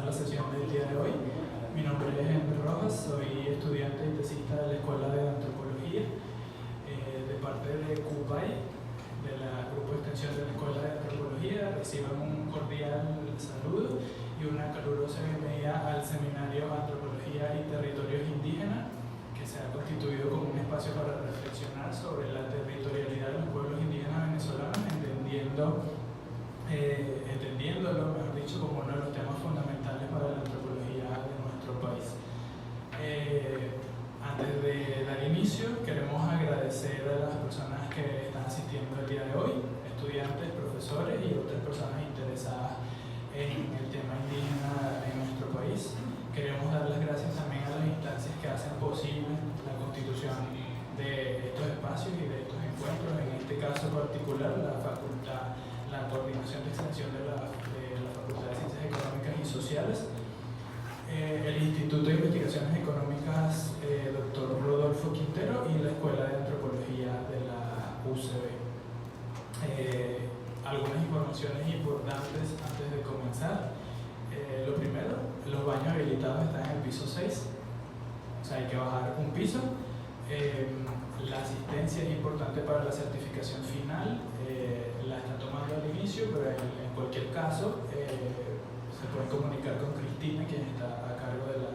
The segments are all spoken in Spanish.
la sesión del día de hoy. Mi nombre es Henry Rojas, soy estudiante y tesista de la Escuela de Antropología de parte de CUPAI, del Grupo de Extensión de la Escuela de Antropología. Reciban un cordial saludo y una calurosa bienvenida al Seminario Antropología y Territorios Indígenas, que se ha constituido como un espacio para reflexionar sobre la territorialidad de los pueblos indígenas venezolanos, entendiéndolo, mejor dicho, como uno de los temas fundamentales para la antropología de nuestro país. Antes de dar inicio, queremos agradecer a las personas que están asistiendo el día de hoy, estudiantes, profesores y otras personas interesadas en el tema indígena en nuestro país. Queremos dar las gracias también a las instancias que hacen posible la constitución de estos espacios y de estos encuentros, en este caso particular la Coordinación de Extensión de la Facultad de Ciencias Económicas y Sociales, el Instituto de Investigaciones Económicas Dr. Rodolfo Quintero y la Escuela de Antropología de la UCB. Algunas informaciones importantes antes de comenzar. Lo primero, los baños habilitados están en el piso 6, o sea, hay que bajar un piso. La asistencia es importante para la certificación final, la está tomando al inicio, pero en cualquier caso se pueden comunicar con Cristina, quien está a cargo de la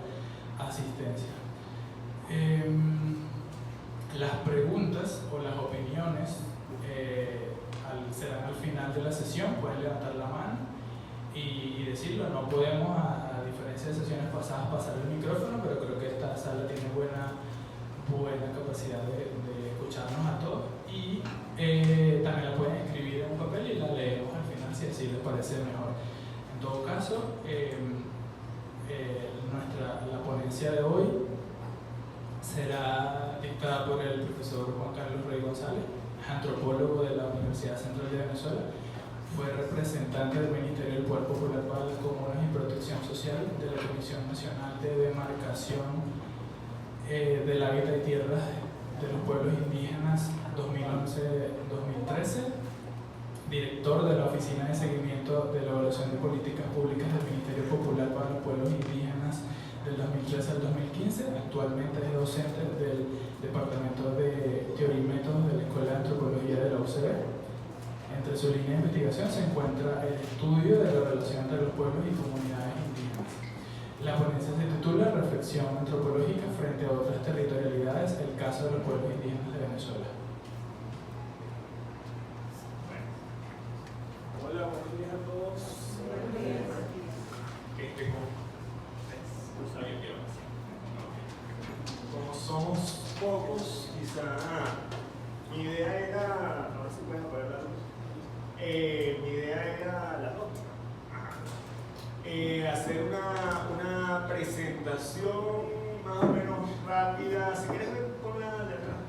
asistencia. Las preguntas o las opiniones serán al final de la sesión. Pueden levantar la mano y decirlo. No podemos, a diferencia de sesiones pasadas, pasar el micrófono, pero creo que esta sala tiene buena capacidad de escucharnos a todos, y también la pueden escribir en un papel y la leemos al final si así les parece mejor. En todo caso, la ponencia de hoy será dictada por el profesor Juan Carlos Rey González, antropólogo de la Universidad Central de Venezuela. Fue representante del Ministerio del Poder Popular para las Comunas y Protección Social de la Comisión Nacional de Demarcación del Hábitat y Tierras de los Pueblos Indígenas 2011-2013, director de la Oficina de Seguimiento de la Evaluación de Políticas Públicas del Ministerio Popular para los Pueblos Indígenas del 2013 al 2015, actualmente es docente del Departamento de Teoría y Métodos de la Escuela de Antropología de la UCB. Entre su línea de investigación se encuentra el estudio de la relación entre los pueblos y comunidades indígenas. La ponencia se titula Reflexión antropológica frente a otras territorialidades, el caso de los pueblos indígenas de Venezuela. Hola, buenos días a todos. Como somos pocos, quizá mi idea era, ahora sí pueden apagar la luz, mi idea era la dos. Hacer una presentación más o menos rápida, si quieres ponla de atrás,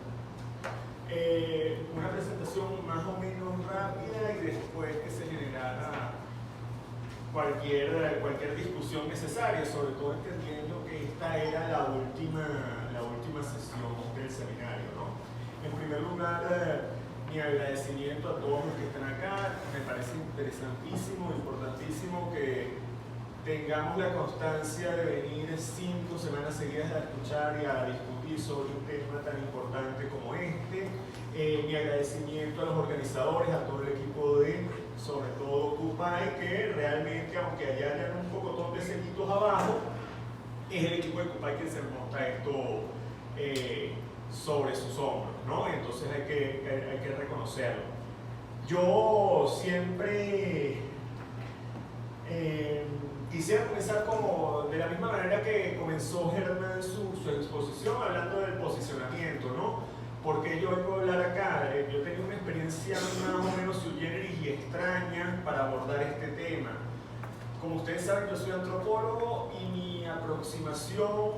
una presentación más o menos rápida y después que se generara cualquier discusión necesaria, sobre todo entendiendo que esta era la última sesión del seminario, ¿no? En primer lugar, mi agradecimiento a todos los que están acá. Me parece interesantísimo, importantísimo que tengamos la constancia de venir 5 semanas seguidas a escuchar y a discutir sobre un tema tan importante como este. Mi agradecimiento a los organizadores, a todo el equipo de, sobre todo CUPAI, que realmente, aunque allá hayan un pocotón de sellitos abajo, es el equipo de CUPAI quien se monta esto sobre sus hombros, ¿no? Entonces hay que reconocerlo. Yo siempre quisiera comenzar como de la misma manera que comenzó Germán su exposición, hablando del posicionamiento, ¿no? Porque yo vengo a hablar acá. Yo tenía una experiencia más o menos sui generis y extraña para abordar este tema. Como ustedes saben, yo soy antropólogo y mi aproximación,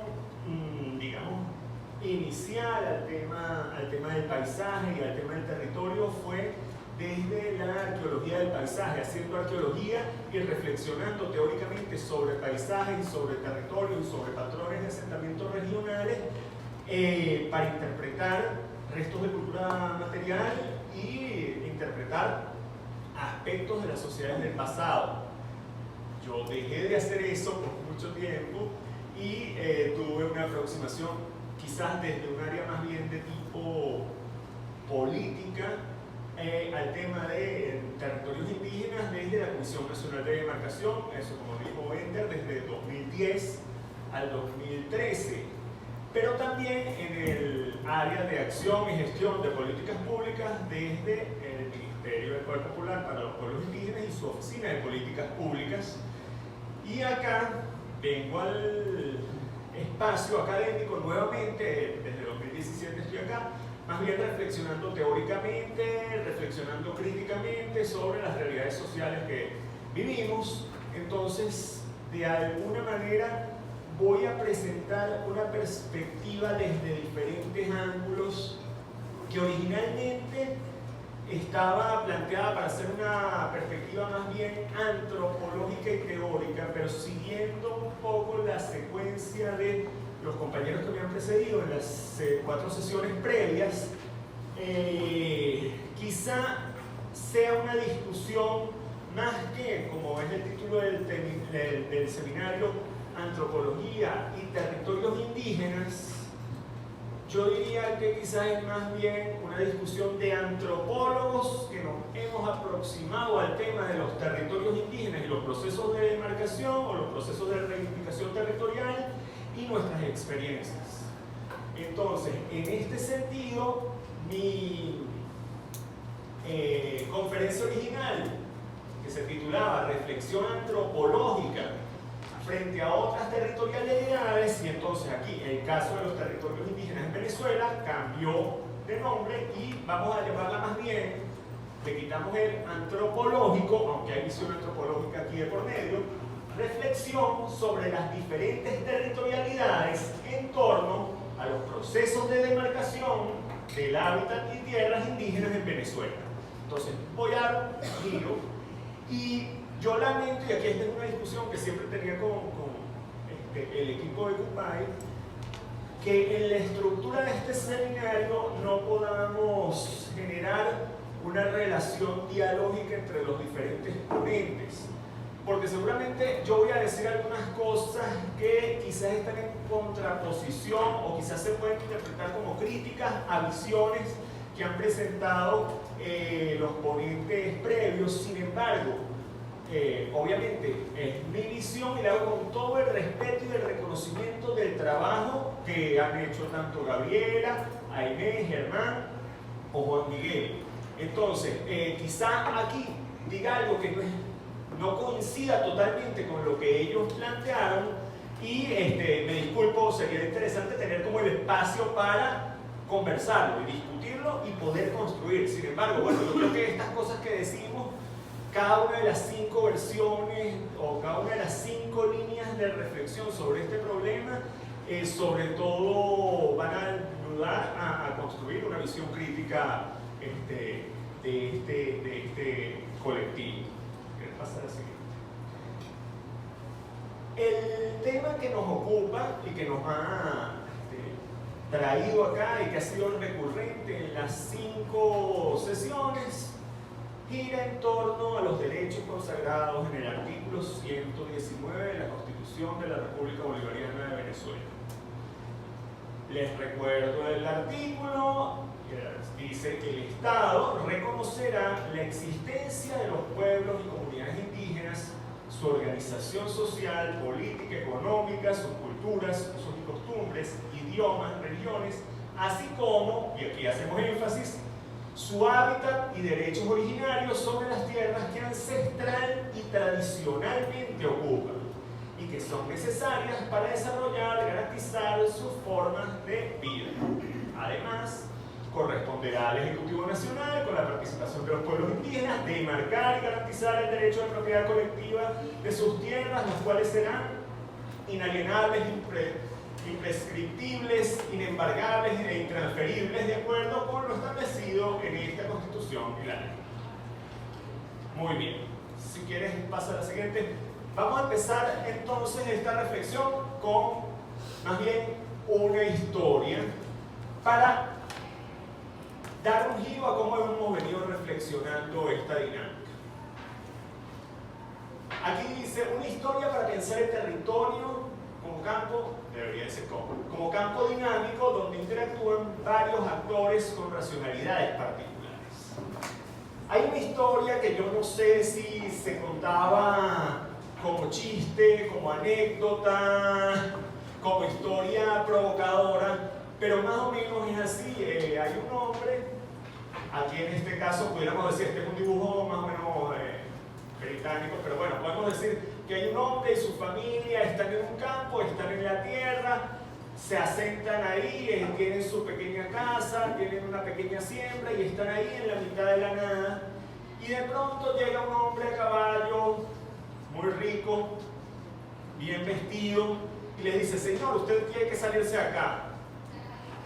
digamos, inicial al tema del paisaje y al tema del territorio fue desde la arqueología del paisaje, haciendo arqueología y reflexionando teóricamente sobre paisaje y sobre territorio y sobre patrones de asentamientos regionales para interpretar restos de cultura material y interpretar aspectos de las sociedades del pasado. Yo pero dejé de hacer eso por mucho tiempo y tuve una aproximación quizás desde un área más bien de tipo política al tema de territorios indígenas desde la Comisión Nacional de Demarcación, eso como dijo Ender, desde 2010 al 2013, pero también en el área de acción y gestión de políticas públicas desde el Ministerio del Poder Popular para los Pueblos Indígenas y su Oficina de Políticas Públicas. Y acá vengo al espacio académico nuevamente, desde 2017 estoy acá, más bien reflexionando teóricamente, reflexionando críticamente sobre las realidades sociales que vivimos. Entonces, de alguna manera, voy a presentar una perspectiva desde diferentes ángulos que originalmente estaba planteada para ser una perspectiva más bien antropológica y teórica, pero siguiendo un poco la secuencia de los compañeros que me han precedido en las 4 sesiones previas, quizá sea una discusión más que, como es el título del seminario, Antropología y Territorios Indígenas. Yo diría que quizás es más bien una discusión de antropólogos que nos hemos aproximado al tema de los territorios indígenas y los procesos de demarcación o los procesos de reivindicación territorial y nuestras experiencias. Entonces, en este sentido, mi conferencia original, que se titulaba Reflexión Antropológica frente a otras territorialidades, y entonces aquí el caso de los territorios indígenas en Venezuela cambió de nombre y vamos a llamarla más bien, le quitamos el antropológico, aunque hay visión antropológica aquí de por medio, reflexión sobre las diferentes territorialidades en torno a los procesos de demarcación del hábitat y tierras indígenas en Venezuela. Entonces voy a dar un giro y yo lamento, y aquí esta es una discusión que siempre tenía con el equipo de CUPAI, que en la estructura de este seminario no podamos generar una relación dialógica entre los diferentes ponentes, porque seguramente yo voy a decir algunas cosas que quizás están en contraposición o quizás se pueden interpretar como críticas a visiones que han presentado los ponentes previos. Sin embargo, obviamente es mi visión y la hago con todo el respeto y el reconocimiento del trabajo que han hecho tanto Gabriela, Aimé, Germán o Juan Miguel. Entonces, quizá aquí diga algo que no coincida totalmente con lo que ellos plantearon y me disculpo, sería interesante tener como el espacio para conversarlo y discutirlo y poder construir. Sin embargo, bueno, yo creo que estas cosas que decimos, cada una de las 5 versiones o cada una de las 5 líneas de reflexión sobre este problema, sobre todo van a ayudar a construir una visión crítica de este colectivo. ¿Qué pasa a la siguiente? El tema que nos ocupa y que nos ha traído acá y que ha sido recurrente en las 5 sesiones gira en torno a los derechos consagrados en el artículo 119 de la Constitución de la República Bolivariana de Venezuela. Les recuerdo el artículo, dice que el Estado reconocerá la existencia de los pueblos y comunidades indígenas, su organización social, política, económica, sus culturas, usos y costumbres, idiomas, religiones, así como, y aquí hacemos énfasis, su hábitat y derechos originarios sobre las tierras que ancestral y tradicionalmente ocupan y que son necesarias para desarrollar y garantizar sus formas de vida. Además, corresponderá al Ejecutivo Nacional, con la participación de los pueblos indígenas, demarcar y garantizar el derecho de propiedad colectiva de sus tierras, las cuales serán inalienables, imprescriptibles, inembargables e intransferibles de acuerdo con lo establecido en esta Constitución y la ley. Muy bien, si quieres pasa a la siguiente. Vamos a empezar entonces esta reflexión con más bien una historia para dar un giro a cómo hemos venido reflexionando esta dinámica. Aquí dice, una historia para pensar el territorio como campo, debería ser como campo dinámico donde interactúan varios actores con racionalidades particulares. Hay una historia que yo no sé si se contaba como chiste, como anécdota, como historia provocadora, pero más o menos es así. Hay un hombre, aquí en este caso pudiéramos decir, este es un dibujo más o menos británico, pero bueno, podemos decir que hay un hombre y su familia están en un campo, están en la tierra, se asentan ahí, tienen su pequeña casa, tienen una pequeña siembra y están ahí en la mitad de la nada. Y de pronto llega un hombre a caballo, muy rico, bien vestido, y le dice, señor, usted tiene que salirse acá.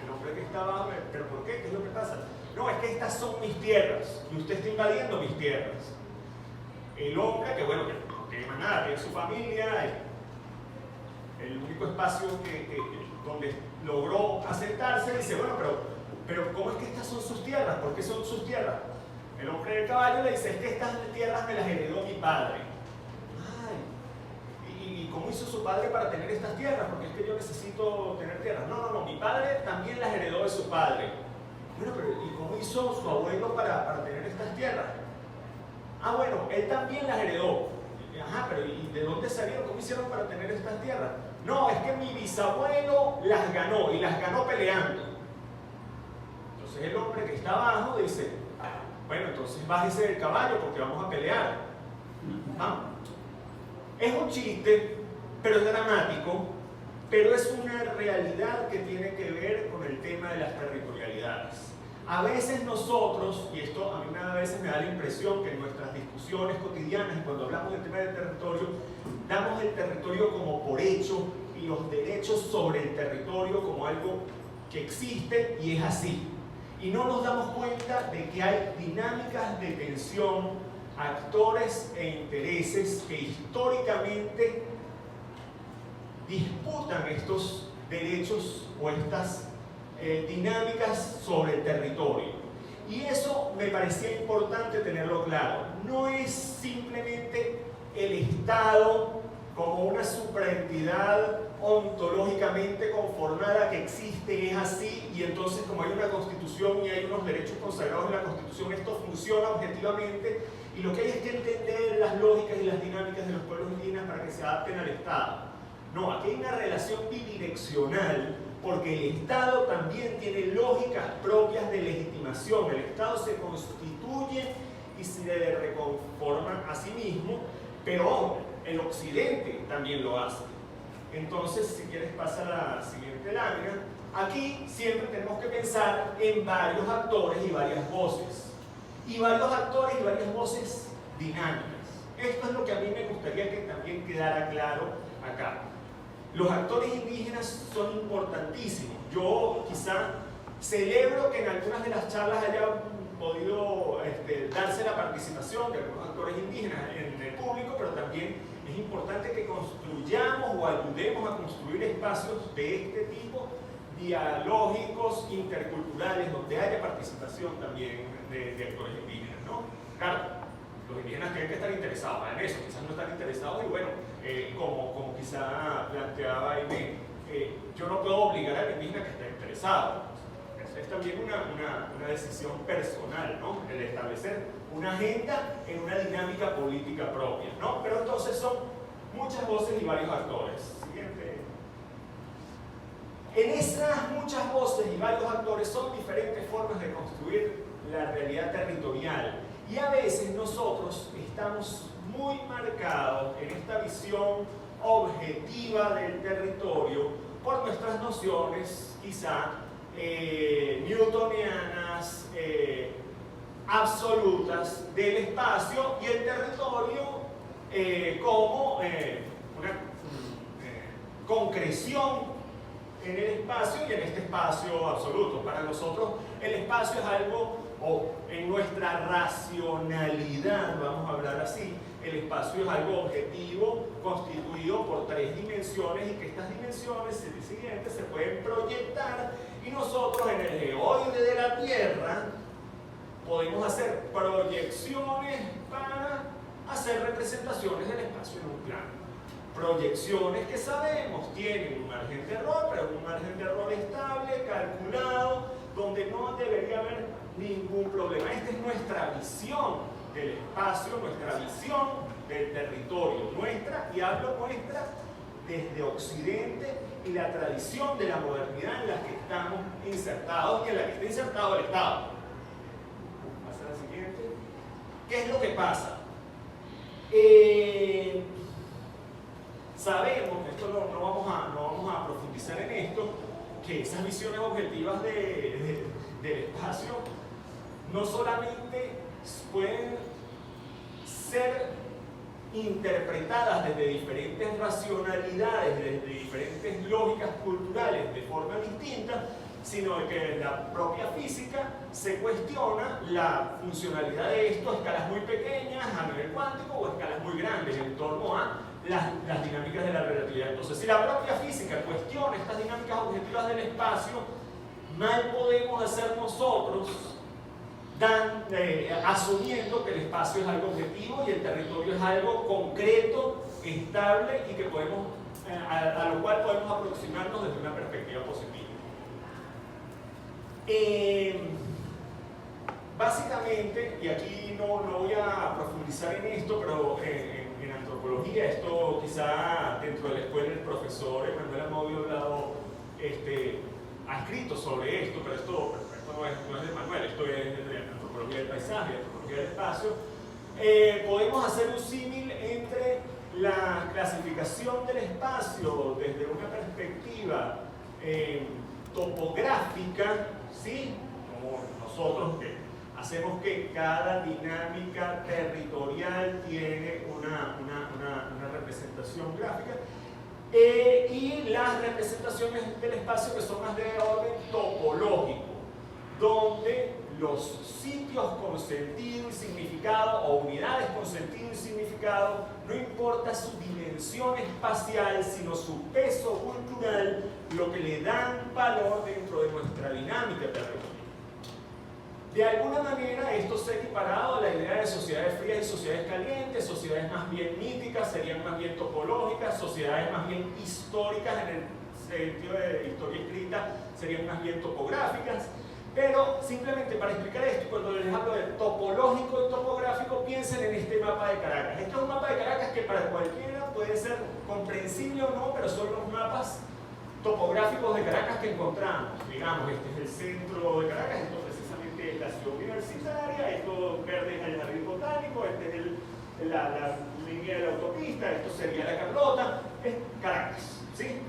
El hombre que está abajo, ¿pero por qué? ¿Qué es lo que pasa? No, es que estas son mis tierras, y usted está invadiendo mis tierras. El hombre, que bueno, que no tiene más nada, tiene su familia, el único espacio donde logró asentarse, dice, bueno, pero ¿cómo es que estas son sus tierras? ¿Por qué son sus tierras? El hombre del caballo le dice, es que estas tierras me las heredó mi padre. Ay, ¿y cómo hizo su padre para tener estas tierras? Porque es que yo necesito tener tierras. No, mi padre también las heredó de su padre. Bueno, pero ¿y cómo hizo su abuelo para tener estas tierras? Ah, bueno, él también las heredó. Ajá, pero ¿y de dónde salieron? ¿Cómo hicieron para tener estas tierras? No, es que mi bisabuelo las ganó, y las ganó peleando. Entonces el hombre que está abajo dice, bueno, entonces bájese del caballo porque vamos a pelear. Vamos. Es un chiste, pero es dramático, pero es una realidad que tiene que ver con el tema de las territorialidades. A veces nosotros, y esto a mí a veces me da la impresión que en nuestras discusiones cotidianas, cuando hablamos del tema del territorio, damos el territorio como por hecho y los derechos sobre el territorio como algo que existe y es así. Y no nos damos cuenta de que hay dinámicas de tensión, actores e intereses que históricamente disputan estos derechos o estas dinámicas sobre el territorio. Y eso me parecía importante tenerlo claro. No es simplemente el Estado como una supraentidad ontológicamente conformada que existe, es así, y entonces como hay una constitución y hay unos derechos consagrados en la constitución, esto funciona objetivamente, y lo que hay es que entender las lógicas y las dinámicas de los pueblos indígenas para que se adapten al Estado. No, aquí hay una relación bidireccional, porque el Estado también tiene lógicas propias de legitimación. El Estado se constituye y se reconforma a sí mismo, pero el Occidente también lo hace. Entonces, si quieres pasa a la siguiente lámina. Aquí siempre tenemos que pensar en varios actores y varias voces. Y varios actores y varias voces dinámicas. Esto es lo que a mí me gustaría que también quedara claro acá. Los actores indígenas son importantísimos. Yo quizá celebro que en algunas de las charlas haya podido darse la participación de algunos actores indígenas en el público, pero también es importante que construyamos o ayudemos a construir espacios de este tipo, dialógicos, interculturales, donde haya participación también de actores indígenas, ¿no? Claro, los indígenas tienen que estar interesados en eso, quizás no están interesados y bueno, como quizá planteaba Aimé, yo no puedo obligar al indígena que esté interesado. Es también una decisión personal, ¿no? El establecer una agenda en una dinámica política propia, ¿no? Pero entonces son muchas voces y varios actores. Siguiente. En esas muchas voces y varios actores son diferentes formas de construir la realidad territorial. Y a veces nosotros estamos muy marcados en esta visión objetiva del territorio por nuestras nociones, quizá, newtonianas, absolutas del espacio y el territorio como una concreción en el espacio y en este espacio absoluto. Para nosotros el espacio es algo, o en nuestra racionalidad, vamos a hablar así, el espacio es algo objetivo, constituido por 3 dimensiones y que estas dimensiones siguientes se pueden proyectar y nosotros en el geoide de la Tierra podemos hacer proyecciones para hacer representaciones del espacio en un plano. Proyecciones que sabemos tienen un margen de error, pero un margen de error estable, calculado, donde no debería haber ningún problema. Esta es nuestra visión del espacio, nuestra visión del territorio, nuestra, y hablo nuestra desde Occidente y la tradición de la modernidad en la que estamos insertados y en la que está insertado el Estado. Pasa a la siguiente. ¿Qué es lo que pasa? Sabemos, esto no vamos a profundizar en esto, que esas visiones objetivas del espacio no solamente pueden ser interpretadas desde diferentes racionalidades, desde diferentes lógicas culturales de forma distinta, sino que en la propia física se cuestiona la funcionalidad de esto a escalas muy pequeñas, a nivel cuántico, o a escalas muy grandes, en torno a las dinámicas de la relatividad. Entonces, si la propia física cuestiona estas dinámicas objetivas del espacio, mal podemos hacer nosotros asumiendo que el espacio es algo objetivo y el territorio es algo concreto, estable y que podemos, a lo cual podemos aproximarnos desde una perspectiva positiva. Básicamente, y aquí no voy a profundizar en esto, pero en antropología, esto quizá dentro de la escuela el profesor Emanuel Amodio ha escrito sobre esto, pero esto no es de Manuel, esto es de antropología del paisaje, antropología del espacio. Podemos hacer un símil entre la clasificación del espacio desde una perspectiva topográfica, ¿sí? Como nosotros que hacemos que cada dinámica territorial tiene una representación gráfica, y las representaciones del espacio que son más de orden topológico, donde los sitios con sentido y significado o unidades con sentido y significado, no importa su dimensión espacial, sino su peso cultural, lo que le dan valor dentro de nuestra dinámica territorial. De alguna manera esto se ha equiparado a la idea de sociedades frías y sociedades calientes, sociedades más bien míticas serían más bien topológicas, sociedades más bien históricas en el sentido de historia escrita serían más bien topográficas. Pero simplemente para explicar esto, cuando les hablo de topológico y topográfico, piensen en este mapa de Caracas. Este es un mapa de Caracas que para cualquiera puede ser comprensible o no, pero son los mapas topográficos de Caracas que encontramos. Digamos, este es el centro de Caracas, esto precisamente es la ciudad universitaria, esto verde es el jardín botánico, este es la línea de la autopista, esto sería la Carlota, es Caracas, ¿sí?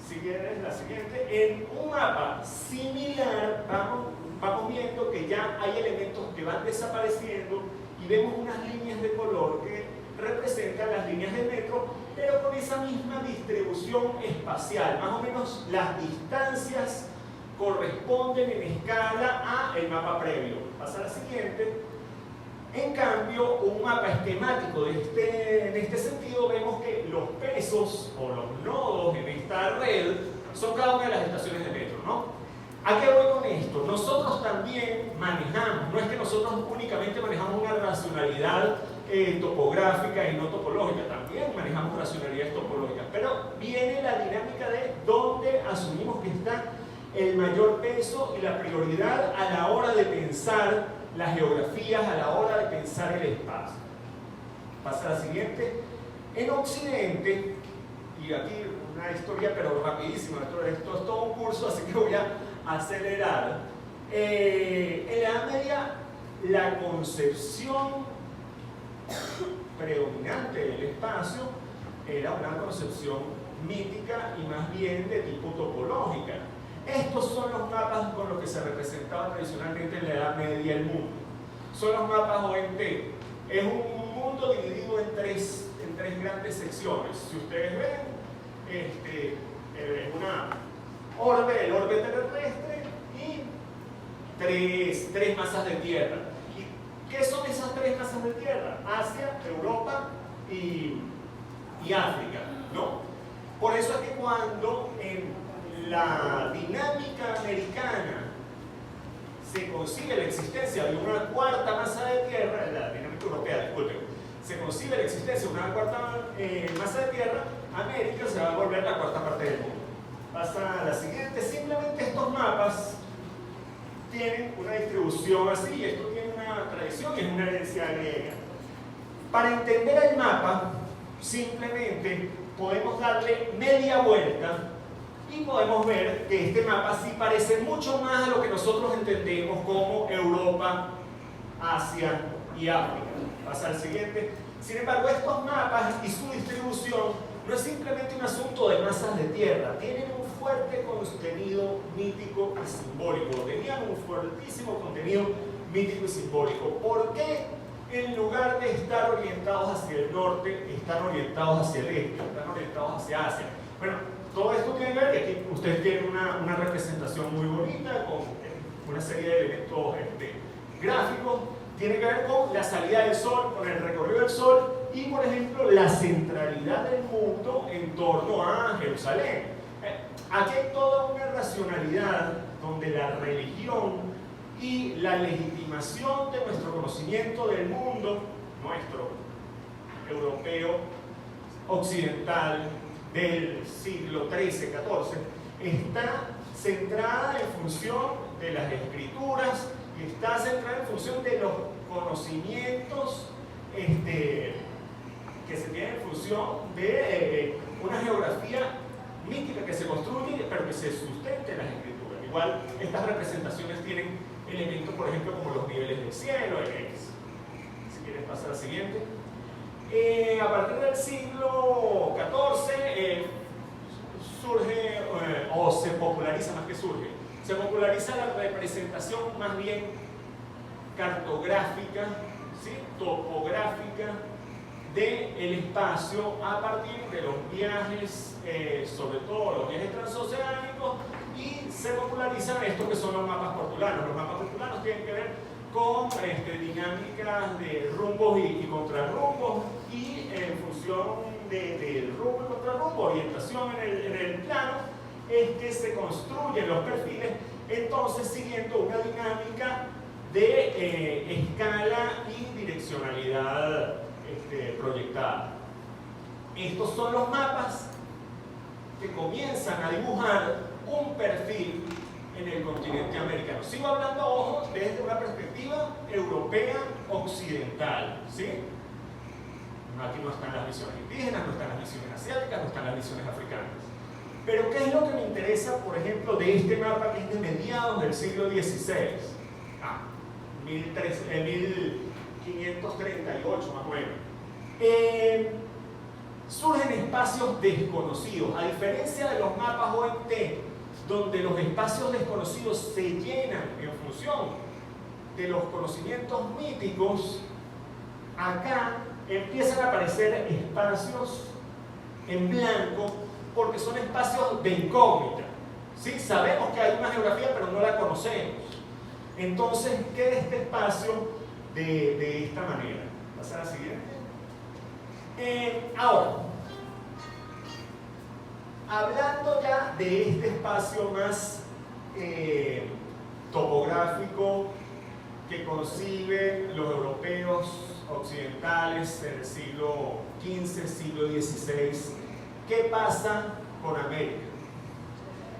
Si quieres la siguiente, en un mapa similar vamos viendo que ya hay elementos que van desapareciendo y vemos unas líneas de color que representan las líneas de metro, pero con esa misma distribución espacial. Más o menos las distancias corresponden en escala a el mapa previo. Pasa a la siguiente. En cambio, un mapa esquemático en este sentido, vemos que los pesos o los nodos en esta red son cada una de las estaciones de metro, ¿no? ¿A qué voy con esto? Nosotros también manejamos, no es que nosotros únicamente manejamos una racionalidad topográfica y no topológica, también manejamos racionalidades topológicas, pero viene la dinámica de dónde asumimos que está el mayor peso y la prioridad a la hora de pensar las geografías, a la hora de pensar el espacio. Pasa a la siguiente. En Occidente, y aquí una historia pero rapidísima, esto es todo un curso, así que voy a acelerar. En la Edad Media, la concepción predominante del espacio era una concepción mítica y más bien de tipo topológica. Estos son los mapas con los que se representaba tradicionalmente en la Edad Media el mundo. Son los mapas OMT. Es un mundo dividido en tres grandes secciones. Si ustedes ven, una orbe, el orbe terrestre y tres masas de tierra. ¿Y qué son esas tres masas de tierra? Asia, Europa y África, ¿no? Por eso es que cuando en la dinámica americana se consigue la existencia de una cuarta masa de tierra, la dinámica europea, disculpen, se concibe la existencia de una cuarta masa de tierra, América se va a volver la cuarta parte del mundo. Pasa a la siguiente. Simplemente estos mapas tienen una distribución así, esto tiene una tradición y es una herencia griega. Para entender el mapa, simplemente podemos darle media vuelta y podemos ver que este mapa sí parece mucho más a lo que nosotros entendemos como Europa, Asia y África. Pasa al siguiente. Sin embargo, estos mapas y su distribución no es simplemente un asunto de masas de tierra, tienen un fuerte contenido mítico y simbólico, tenían un fuertísimo contenido mítico y simbólico. ¿Por qué en lugar de estar orientados hacia el norte, están orientados hacia el este, están orientados hacia Asia? Bueno, todo esto tiene que ver que aquí ustedes tienen una representación muy bonita con una serie de elementos gráficos. Tiene que ver con la salida del sol, con el recorrido del sol y, por ejemplo, la centralidad del mundo en torno a Jerusalén. Aquí hay toda una racionalidad donde la religión y la legitimación de nuestro conocimiento del mundo, nuestro, europeo, occidental, del siglo XIII-XIV, está centrada en función de las escrituras y está centrada en función de los conocimientos que se tienen en función de una geografía mítica que se construye pero que se sustente en las escrituras. Igual estas representaciones tienen elementos, por ejemplo, como los niveles del cielo, si quieres pasar al siguiente. A partir del siglo XIV surge, o se populariza más que surge, se populariza la representación más bien cartográfica, ¿sí? Topográfica del espacio a partir de los viajes, sobre todo los viajes transoceánicos, y se popularizan estos que son los mapas portulanos. Los mapas portulanos tienen que ver con dinámicas de rumbos y contrarrumbos, y en función del rumbo y contrarrumbo, orientación en el plano, es que se construyen los perfiles, entonces siguiendo una dinámica de escala y direccionalidad proyectada. Estos son los mapas que comienzan a dibujar un perfil en el continente americano. Sigo hablando, ojo, desde una perspectiva europea occidental, ¿sí? Aquí no están las visiones indígenas, no están las visiones asiáticas, no están las visiones africanas. Pero ¿qué es lo que me interesa, por ejemplo, de este mapa que es de mediados del siglo XVI? 1538 más o menos. Surgen espacios desconocidos, a diferencia de los mapas OMT, donde los espacios desconocidos se llenan en función de los conocimientos míticos. Acá empiezan a aparecer espacios en blanco porque son espacios de incógnita, ¿sí? Sabemos que hay una geografía pero no la conocemos. Entonces queda este espacio de esta manera. Pasar a la siguiente. Ahora, hablando ya de este espacio más topográfico que conciben los europeos occidentales en el siglo XV, siglo XVI, ¿qué pasa con América?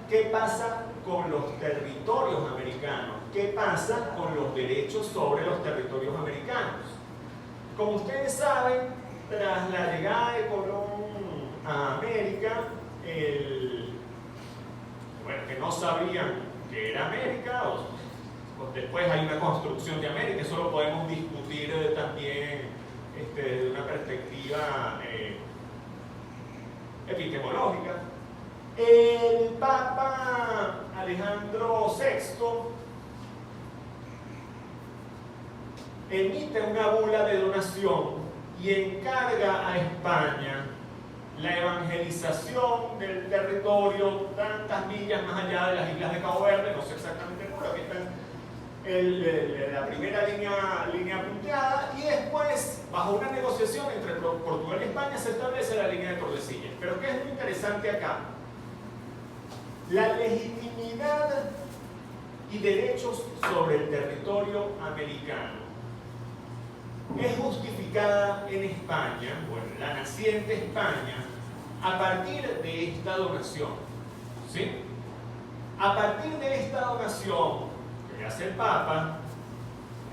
¿Qué pasa con los territorios americanos? ¿Qué pasa con los derechos sobre los territorios americanos? Como ustedes saben, tras la llegada de Colón a América, que no sabían que era América, después hay una construcción de América, eso lo podemos discutir también desde una perspectiva epistemológica. El Papa Alejandro VI emite una bula de donación y encarga a España la evangelización del territorio tantas millas más allá de las islas de Cabo Verde, no sé exactamente cómo, aquí está la primera línea punteada, y después, bajo una negociación entre Portugal y España, se establece la línea de Tordesillas. Pero ¿qué es lo interesante acá? La legitimidad y derechos sobre el territorio americano es justificada en España, bueno, la naciente España, a partir de esta donación, ¿sí? A partir de esta donación que hace el Papa,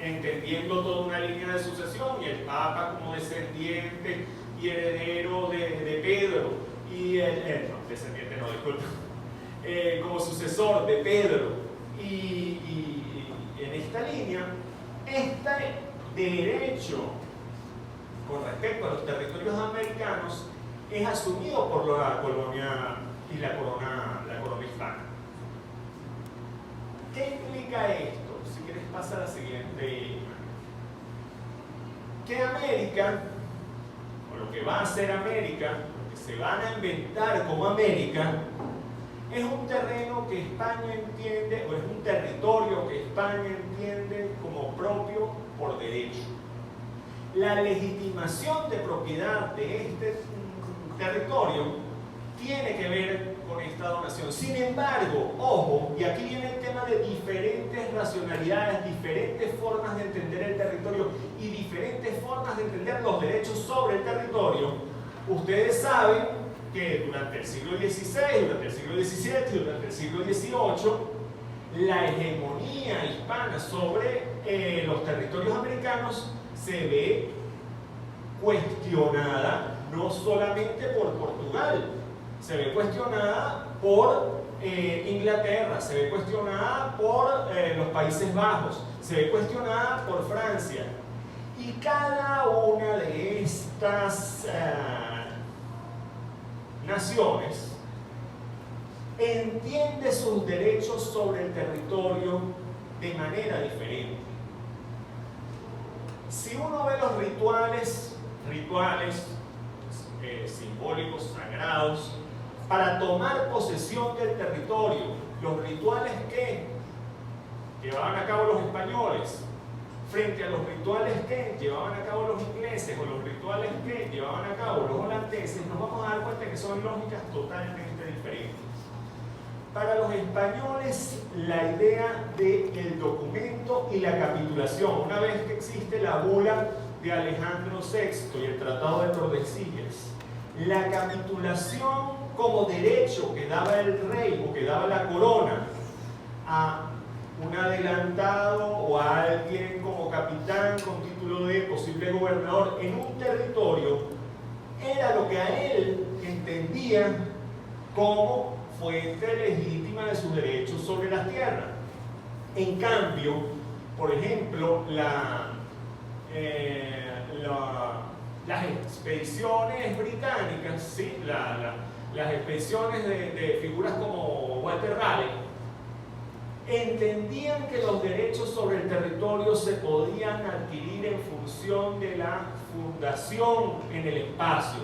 entendiendo toda una línea de sucesión, y el Papa como descendiente y heredero de Pedro, y no, descendiente no, disculpa, como sucesor de Pedro, y en esta línea, este derecho con respecto a los territorios americanos es asumido por la colonia y la corona hispana. ¿Qué implica esto? Si quieres pasa a la siguiente imagen. Que América, o lo que va a ser América, lo que se van a inventar como América, es un terreno que España entiende, o es un territorio que España entiende como propio por derecho. La legitimación de propiedad de este territorio tiene que ver con esta donación. Sin embargo, ojo, y aquí viene el tema de diferentes racionalidades, diferentes formas de entender el territorio y diferentes formas de entender los derechos sobre el territorio. Ustedes saben que durante el siglo XVI, durante el siglo XVII, durante el siglo XVIII, la hegemonía hispana sobre los territorios americanos se ve cuestionada no solamente por Portugal, se ve cuestionada por Inglaterra, se ve cuestionada por los Países Bajos, se ve cuestionada por Francia. Y cada una de estas naciones entiende sus derechos sobre el territorio de manera diferente. Si uno ve los rituales simbólicos, sagrados, para tomar posesión del territorio, los rituales que llevaban a cabo los españoles frente a los rituales que llevaban a cabo los ingleses o los rituales que llevaban a cabo los holandeses, nos vamos a dar cuenta que son lógicas totalmente diferentes. Para los españoles, la idea del documento y la capitulación, una vez que existe la bula de Alejandro VI y el Tratado de Tordesillas, la capitulación como derecho que daba el rey o que daba la corona a un adelantado o a alguien como capitán con título de posible gobernador en un territorio, era lo que a él entendía como fuente legítima de sus derechos sobre la tierra. En cambio, por ejemplo, las expediciones británicas, ¿sí? Las expediciones de figuras como Walter Raleigh, entendían que los derechos sobre el territorio se podían adquirir en función de la fundación en el espacio.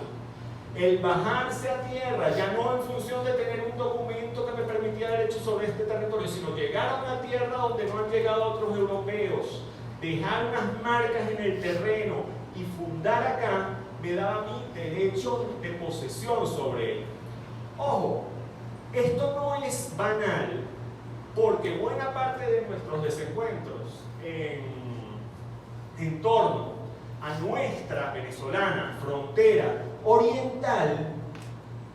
El bajarse a tierra, ya no en función de tener un documento que me permitía derechos sobre este territorio, sino llegar a una tierra donde no han llegado otros europeos, dejar unas marcas en el terreno y fundar acá, me daba a mí derecho de posesión sobre él. Ojo, esto no es banal, porque buena parte de nuestros desencuentros en torno a nuestra venezolana frontera oriental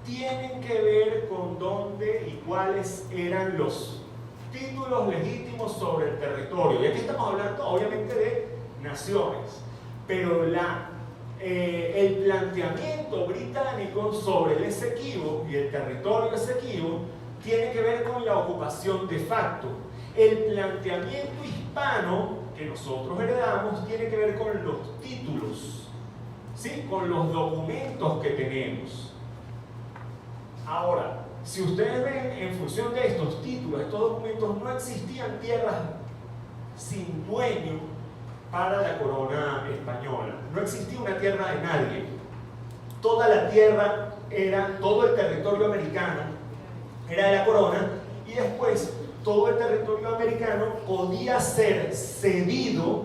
tienen que ver con dónde y cuáles eran los títulos legítimos sobre el territorio. Y aquí estamos hablando obviamente de naciones, pero el planteamiento británico sobre el Esequibo y el territorio Esequibo tiene que ver con la ocupación de facto. El planteamiento hispano que nosotros heredamos tiene que ver con los títulos, ¿sí? Con los documentos que tenemos. Ahora, si ustedes ven, en función de estos títulos, estos documentos, no existían tierras sin dueño para la corona española. No existía una tierra de nadie. Toda la tierra todo el territorio americano era de la corona, y después todo el territorio americano podía ser cedido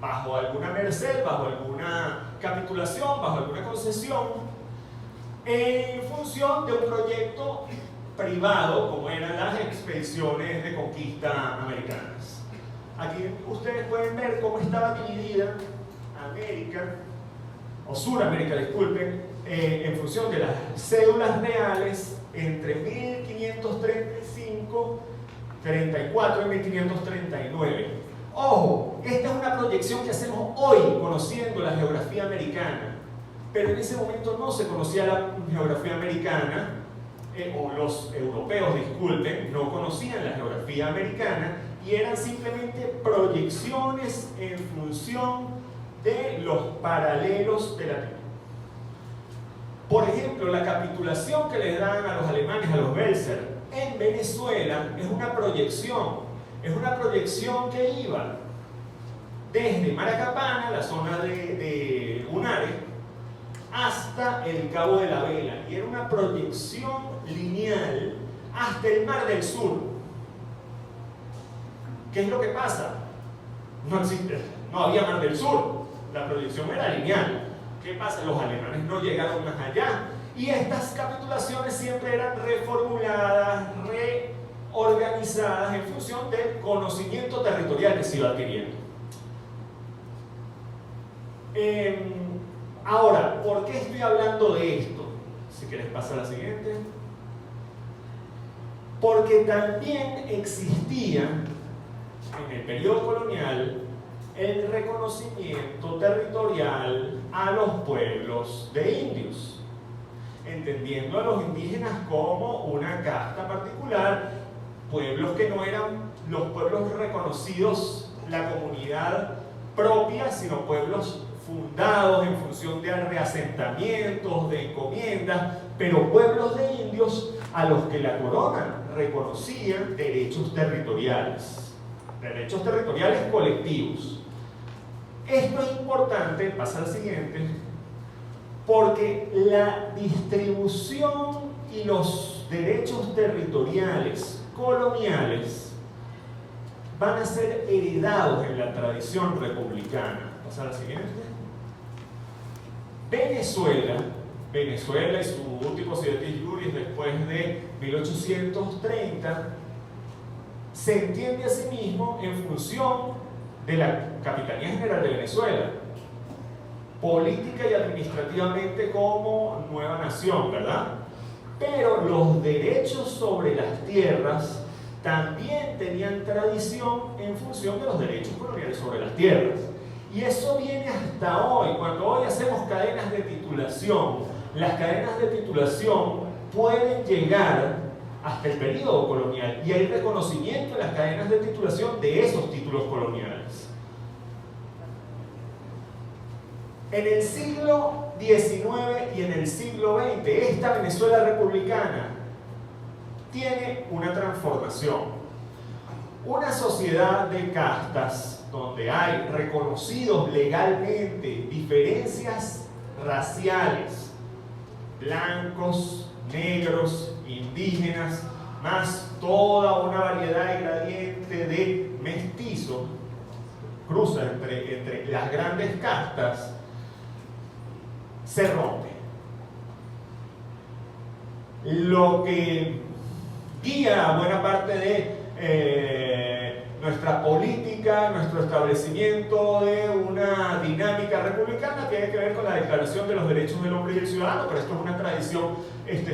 bajo alguna merced, bajo alguna capitulación, bajo alguna concesión, en función de un proyecto privado, como eran las expediciones de conquista americanas. Aquí ustedes pueden ver cómo estaba dividida América, o Suramérica, disculpen, en función de las cédulas reales entre 1535, 34 y 1539. Ojo, esta es una proyección que hacemos hoy conociendo la geografía americana, pero en ese momento no se conocía la geografía americana, o los europeos, disculpen, no conocían la geografía americana y eran simplemente proyecciones en función de los paralelos de la Tierra. Por ejemplo, la capitulación que le dan a los alemanes, a los Welser, en Venezuela es una proyección que iba desde Maracapana, la zona de Unare, hasta el Cabo de la Vela, y era una proyección lineal hasta el Mar del Sur. ¿Qué es lo que pasa? No había Mar del Sur, la proyección era lineal. ¿Qué pasa? Los alemanes no llegaron más allá y estas capitulaciones siempre eran reformuladas, reorganizadas en función del conocimiento territorial que se iba adquiriendo. Ahora, ¿por qué estoy hablando de esto? Si quieres pasa a la siguiente. Porque también existía en el periodo colonial el reconocimiento territorial a los pueblos de indios, entendiendo a los indígenas como una casta particular, pueblos que no eran los pueblos reconocidos, la comunidad propia, sino pueblos fundados en función de reasentamientos, de encomiendas, pero pueblos de indios a los que la corona reconocía derechos territoriales colectivos. Esto es importante, pasa al siguiente, porque la distribución y los derechos territoriales coloniales van a ser heredados en la tradición republicana. Pasa al siguiente. Venezuela y su último sidetis juris después de 1830 se entiende a sí mismo en función de la Capitanía General de Venezuela, política y administrativamente como nueva nación, ¿verdad? Pero los derechos sobre las tierras también tenían tradición en función de los derechos coloniales sobre las tierras. Y eso viene hasta hoy. Cuando hoy hacemos cadenas de titulación, las cadenas de titulación pueden llegar hasta el periodo colonial y hay reconocimiento en las cadenas de titulación de esos títulos coloniales. En el siglo XIX y en el siglo XX, esta Venezuela republicana tiene una transformación. Una sociedad de castas donde hay reconocidos legalmente diferencias raciales, blancos, negros, indígenas, más toda una variedad y gradiente de mestizos, cruza entre las grandes castas, se rompe. Lo que guía buena parte de nuestra política, nuestro establecimiento de una dinámica republicana tiene que ver con la Declaración de los Derechos del Hombre y del Ciudadano, pero esto es una tradición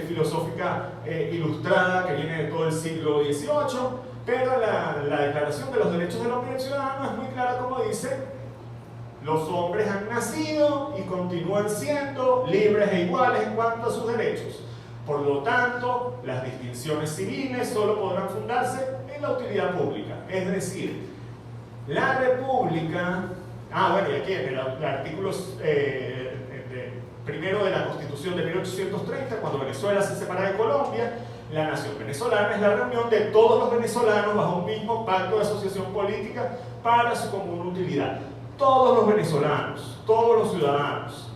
filosófica ilustrada que viene de todo el siglo XVIII, pero la Declaración de los Derechos del Hombre y del Ciudadano es muy clara como dice: los hombres han nacido y continúan siendo libres e iguales en cuanto a sus derechos. Por lo tanto, las distinciones civiles solo podrán fundarse en la utilidad pública. Es decir, la República... bueno, y aquí en el artículo primero de la Constitución de 1830, cuando Venezuela se separa de Colombia, la nación venezolana es la reunión de todos los venezolanos bajo un mismo pacto de asociación política para su común utilidad. Todos los venezolanos, todos los ciudadanos.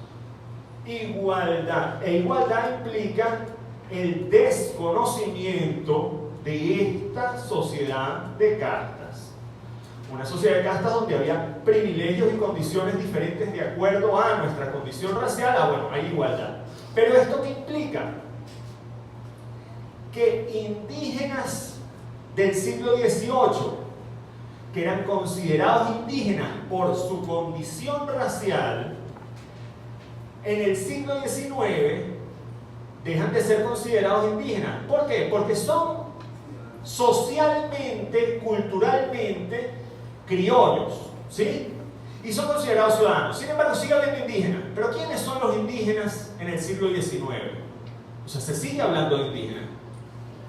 Igualdad. E igualdad implica el desconocimiento de esta sociedad de castas. Una sociedad de castas donde había privilegios y condiciones diferentes de acuerdo a nuestra condición racial. Bueno, hay igualdad. Pero ¿esto qué implica? Que indígenas del siglo XVIII que eran considerados indígenas por su condición racial, en el siglo XIX dejan de ser considerados indígenas. ¿Por qué? Porque son socialmente, culturalmente criollos, ¿sí? Y son considerados ciudadanos. Sin embargo, sigue habiendo indígenas. ¿Pero quiénes son los indígenas en el siglo XIX? O sea, se sigue hablando de indígenas.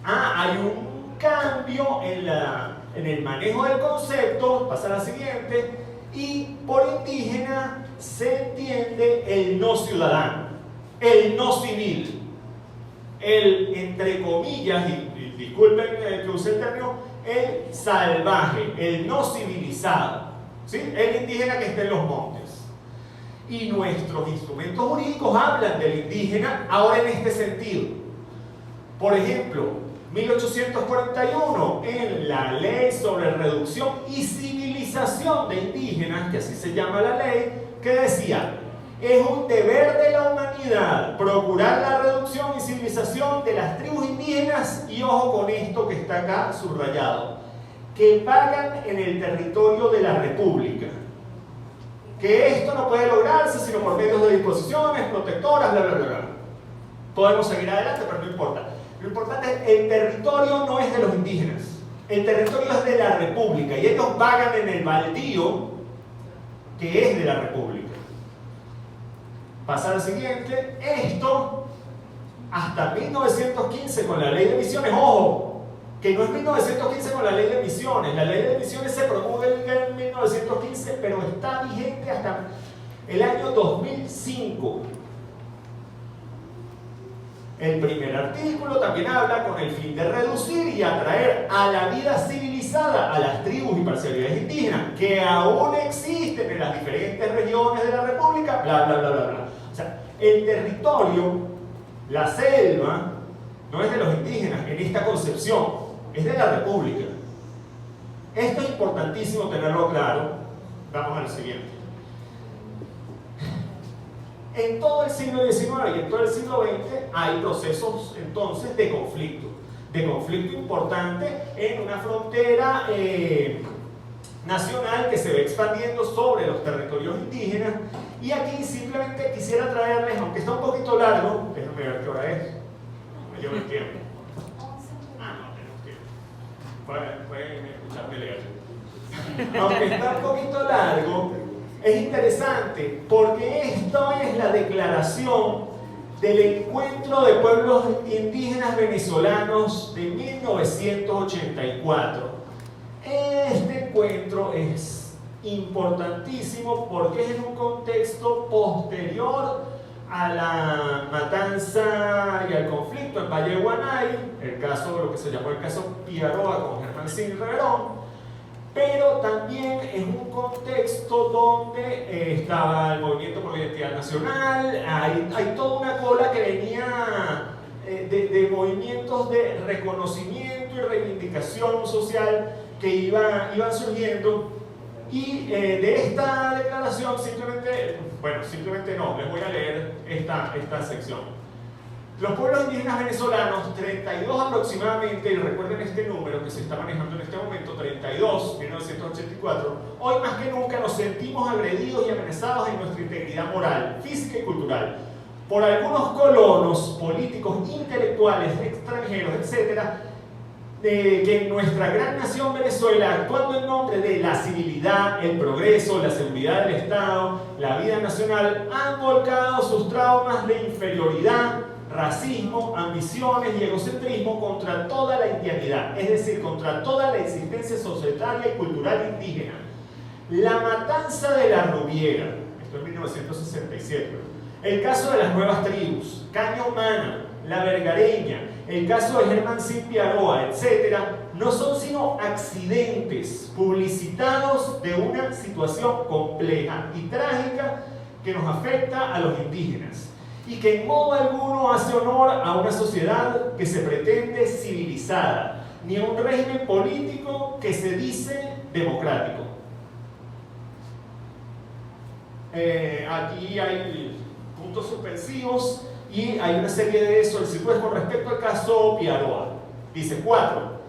Hay un cambio en el manejo del concepto, pasa a la siguiente, y por indígena se entiende el no ciudadano, el no civil, el, entre comillas, y disculpen que use el término, el salvaje, el no civilizado, ¿sí? El indígena que está en los montes. Y nuestros instrumentos jurídicos hablan del indígena ahora en este sentido. Por ejemplo, 1841, en la Ley sobre Reducción y Civilización de Indígenas, que así se llama la ley, que decía: es un deber de la humanidad procurar la reducción y civilización de las tribus indígenas, y ojo con esto que está acá subrayado, que pagan en el territorio de la República. Que esto no puede lograrse sino por medios de disposiciones protectoras, bla, bla, bla, bla. Podemos seguir adelante, pero no importa. Lo importante es que el territorio no es de los indígenas, el territorio es de la República, y ellos vagan en el baldío que es de la República. Pasa al siguiente. Esto hasta 1915 con la ley de misiones. Ojo, que no es 1915 con la ley de misiones. La ley de misiones se promulga en 1915, pero está vigente hasta el año 2005. El primer artículo también habla con el fin de reducir y atraer a la vida civilizada a las tribus y parcialidades indígenas que aún existen en las diferentes regiones de la República, bla, bla, bla, bla, bla. O sea, el territorio, la selva, no es de los indígenas en esta concepción, es de la República. Esto es importantísimo tenerlo claro. Vamos al siguiente. En todo el siglo XIX y en todo el siglo XX hay procesos entonces de conflicto importante en una frontera nacional que se va expandiendo sobre los territorios indígenas. Y aquí simplemente quisiera traerles, aunque está un poquito largo, déjenme ver qué hora es, me llevo el tiempo. No tenemos tiempo. Pueden escucharme leer. Aunque está un poquito largo, es interesante porque esto es la declaración del Encuentro de Pueblos Indígenas Venezolanos de 1984. Este encuentro es importantísimo porque es en un contexto posterior a la matanza y al conflicto en Valle de Guanay, el caso, lo que se llamó el caso Piaroa con Germán Sin Reverón. Pero también es un contexto donde estaba el Movimiento por la Identidad Nacional, hay toda una cola que venía de movimientos de reconocimiento y reivindicación social que iban surgiendo. Y de esta declaración simplemente no, les voy a leer esta sección. Los pueblos indígenas venezolanos, 32 aproximadamente, y recuerden este número que se está manejando en este momento, 32, 1984, hoy más que nunca nos sentimos agredidos y amenazados en nuestra integridad moral, física y cultural, por algunos colonos, políticos, intelectuales, extranjeros, etc., que en nuestra gran nación Venezuela, actuando en nombre de la civilidad, el progreso, la seguridad del Estado, la vida nacional, han volcado sus traumas de inferioridad, racismo, ambiciones y egocentrismo contra toda la indianidad, es decir, contra toda la existencia societaria y cultural indígena. La matanza de la Rubiera, esto es 1967, el caso de las nuevas tribus, Caña Humana, La Vergareña, el caso de Germán Sin Piaroa, etc., no son sino accidentes publicitados de una situación compleja y trágica que nos afecta a los indígenas y que en modo alguno hace honor a una sociedad que se pretende civilizada, ni a un régimen político que se dice democrático. Aquí hay puntos suspensivos y hay una serie de solicitudes con respecto al caso Piaroa. Dice 4.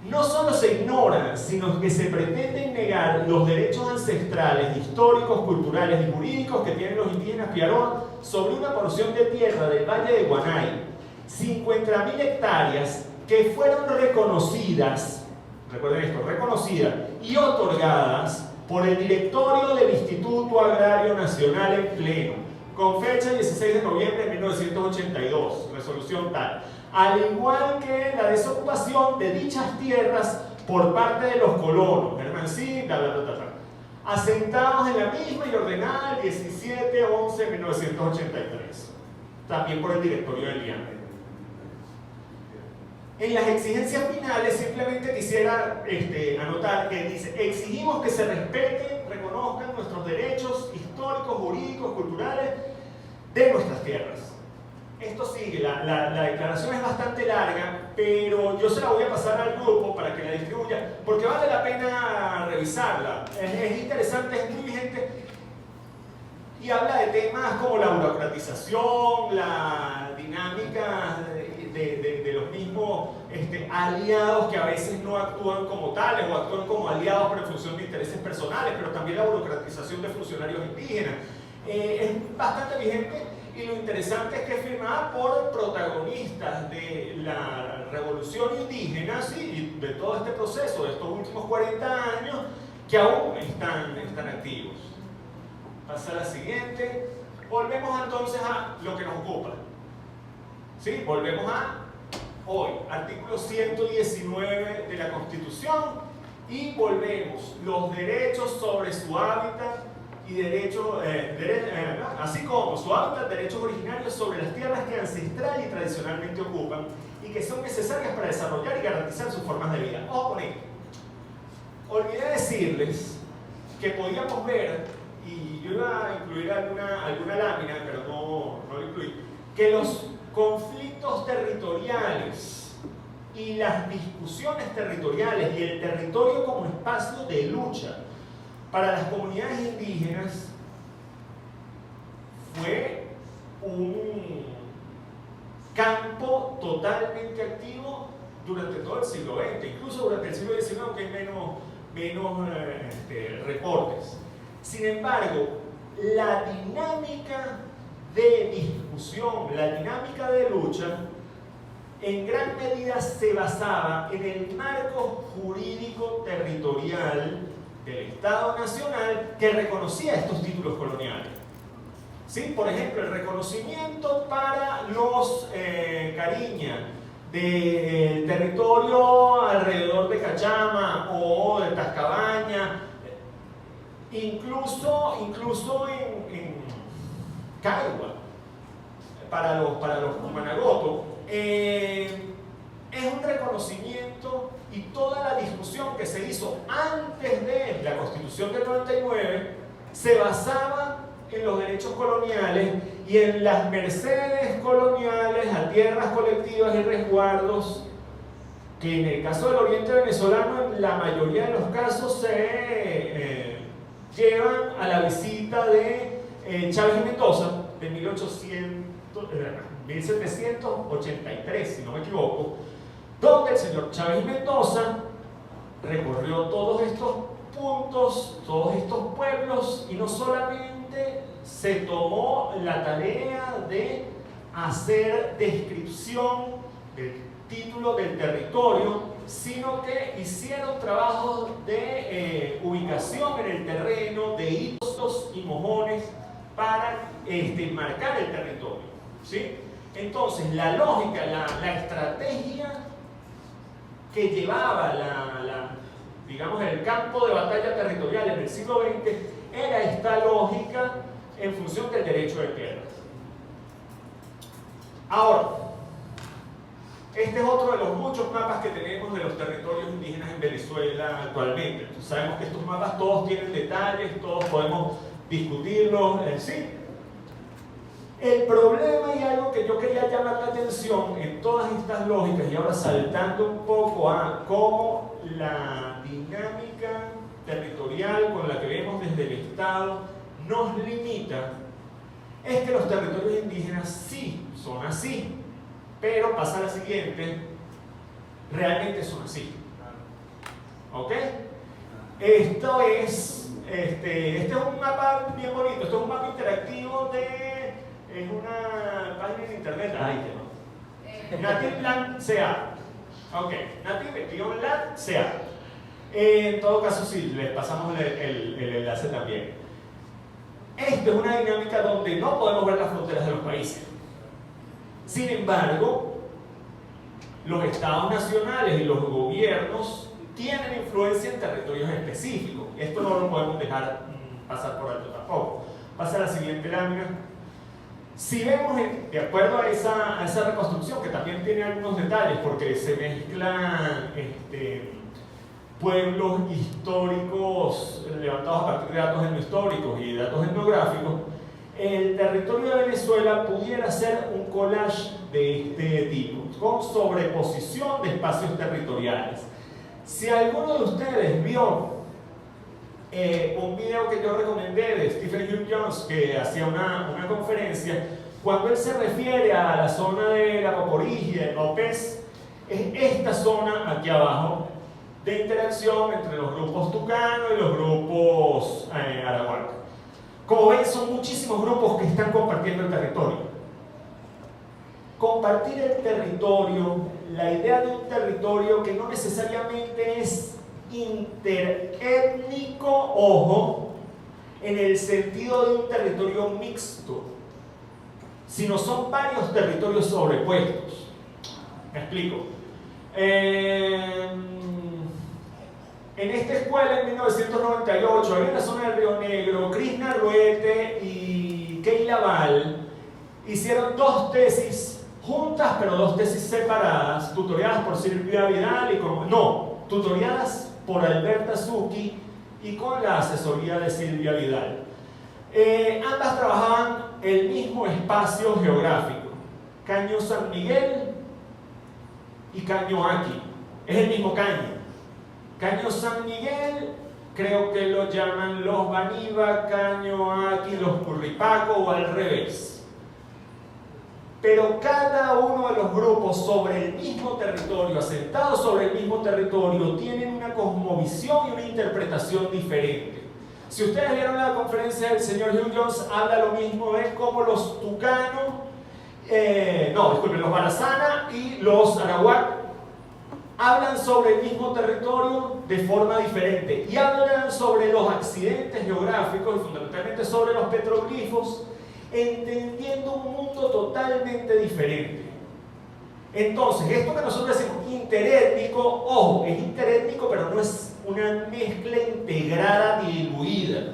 no solo se ignoran, sino que se pretenden negar los derechos ancestrales, históricos, culturales y jurídicos que tienen los indígenas Piarón sobre una porción de tierra del Valle de Guanay, 50.000 hectáreas que fueron reconocidas, recuerden esto, reconocidas y otorgadas por el directorio del Instituto Agrario Nacional en pleno, con fecha 16 de noviembre de 1982, resolución tal, al igual que la desocupación de dichas tierras por parte de los colonos, Hermancí, asentados en la misma y ordenada el 17-11 de 1983, también por el directorio del IAM. En las exigencias finales simplemente quisiera anotar que dice: exigimos que se respeten, reconozcan nuestros derechos históricos, jurídicos, culturales de nuestras tierras. Esto sigue, la declaración es bastante larga, pero yo se la voy a pasar al grupo para que la distribuya, porque vale la pena revisarla. Es interesante, es muy vigente y habla de temas como la burocratización, la dinámica de los mismos aliados que a veces no actúan como tales o actúan como aliados pero en función de intereses personales, pero también la burocratización de funcionarios indígenas. Es bastante vigente y lo interesante es que es firmada por protagonistas de la revolución indígena, ¿sí? Y de todo este proceso de estos últimos 40 años que aún están activos. Pasa a la siguiente. Volvemos entonces a lo que nos ocupa. ¿Sí? Volvemos a hoy, artículo 119 de la Constitución, y volvemos los derechos sobre su hábitat y así como su hábitat, derechos originarios sobre las tierras que ancestral y tradicionalmente ocupan y que son necesarias para desarrollar y garantizar sus formas de vida. Ojo con esto. Olvidé decirles que podíamos ver, y yo iba a incluir alguna lámina, pero no lo incluí, que los conflictos territoriales y las discusiones territoriales y el territorio como espacio de lucha para las comunidades indígenas fue un campo totalmente activo durante todo el siglo XX, incluso durante el siglo XIX, aunque hay menos reportes. Sin embargo, la dinámica de discusión, la dinámica de lucha, en gran medida se basaba en el marco jurídico territorial del Estado Nacional que reconocía estos títulos coloniales. ¿Sí? Por ejemplo, el reconocimiento para los Cariña del territorio alrededor de Cachama o de Tascabaña, incluso en Caigua, para los Cumanagoto, es un reconocimiento, y toda la discusión que se hizo antes de la Constitución del 99 se basaba en los derechos coloniales y en las mercedes coloniales a tierras colectivas y resguardos que en el caso del oriente venezolano en la mayoría de los casos se llevan a la visita de Chávez y Mendoza de 1783, si no me equivoco, donde el señor Chávez y Mendoza recorrió todos estos puntos, todos estos pueblos, y no solamente se tomó la tarea de hacer descripción del título del territorio, sino que hicieron trabajos de ubicación en el terreno, de hitos y mojones para marcar el territorio, ¿sí? Entonces, la lógica, la estrategia que llevaba digamos, el campo de batalla territorial en el siglo XX era esta lógica en función del derecho de tierras. Ahora, este es otro de los muchos mapas que tenemos de los territorios indígenas en Venezuela actualmente. Entonces, sabemos que estos mapas todos tienen detalles, todos podemos discutirlos, ¿sí? El problema, y algo que yo quería llamar la atención en todas estas lógicas, y ahora saltando un poco a cómo la dinámica territorial con la que vemos desde el Estado nos limita, es que los territorios indígenas sí son así, pero pasa la siguiente, realmente son así. ¿Ok? Esto es, este es un mapa bien bonito, esto es un mapa interactivo es una página de internet, Native-LAN CA. Ok, Native-LAN CA. En todo caso, sí, les pasamos el enlace también. Esto es una dinámica donde no podemos ver las fronteras de los países. Sin embargo, los estados nacionales y los gobiernos tienen influencia en territorios específicos. Esto no lo podemos dejar pasar por alto tampoco. Pasa a la siguiente lámina. Si vemos, de acuerdo a esa reconstrucción, que también tiene algunos detalles, porque se mezclan pueblos históricos levantados a partir de datos etnohistóricos y datos etnográficos, el territorio de Venezuela pudiera ser un collage de este tipo, con sobreposición de espacios territoriales. Si alguno de ustedes vio un video que yo recomendé de Stephen Hugh Jones, que hacía una conferencia, cuando él se refiere a la zona de la Poporigia, de López, es esta zona aquí abajo de interacción entre los grupos tucano y los grupos arahuaca. Como ven, son muchísimos grupos que están compartiendo el territorio. Compartir el territorio, la idea de un territorio que no necesariamente es interétnico, ojo, en el sentido de un territorio mixto, sino son varios territorios sobrepuestos. Me explico. En esta escuela en 1998, había en la zona del Río Negro, Krishna Ruete y Keila Val hicieron dos tesis juntas, pero dos tesis separadas, tutoriadas por Silvia Vidal y tutoriadas por Alberta Zucchi y con la asesoría de Silvia Vidal. Ambas trabajaban el mismo espacio geográfico, Caño San Miguel y Caño Aki, es el mismo caño. Caño San Miguel, creo que lo llaman los Baniba, Caño Aki, los Curripaco o al revés. Pero cada uno de los grupos sobre el mismo territorio, asentados sobre el mismo territorio, tienen una cosmovisión y una interpretación diferente. Si ustedes vieron la conferencia del señor Hugh Jones, habla lo mismo de cómo los tucanos, los barazana y los arawak hablan sobre el mismo territorio de forma diferente y hablan sobre los accidentes geográficos y fundamentalmente sobre los petroglifos, entendiendo un mundo totalmente diferente. Entonces, esto que nosotros decimos interétnico, ojo, es interétnico, pero no es una mezcla integrada ni diluida.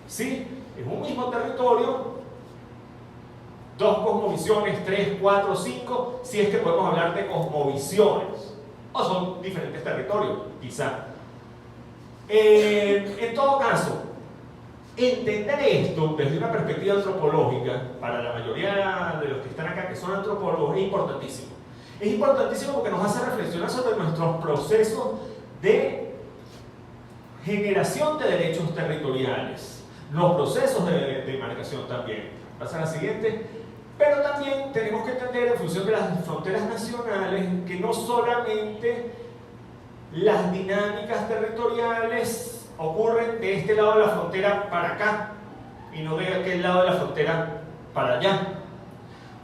¿Sí? Es un mismo territorio, dos cosmovisiones, 3, 4, 5, si es que podemos hablar de cosmovisiones. O son diferentes territorios, quizá. En todo caso, entender esto desde una perspectiva antropológica, para la mayoría de los que están acá que son antropólogos, es importantísimo. Es importantísimo porque nos hace reflexionar sobre nuestros procesos de generación de derechos territoriales, los procesos de demarcación también. Pasa a la siguiente. Pero también tenemos que entender, en función de las fronteras nacionales, que no solamente las dinámicas territoriales ocurren de este lado de la frontera para acá y no de aquel lado de la frontera para allá.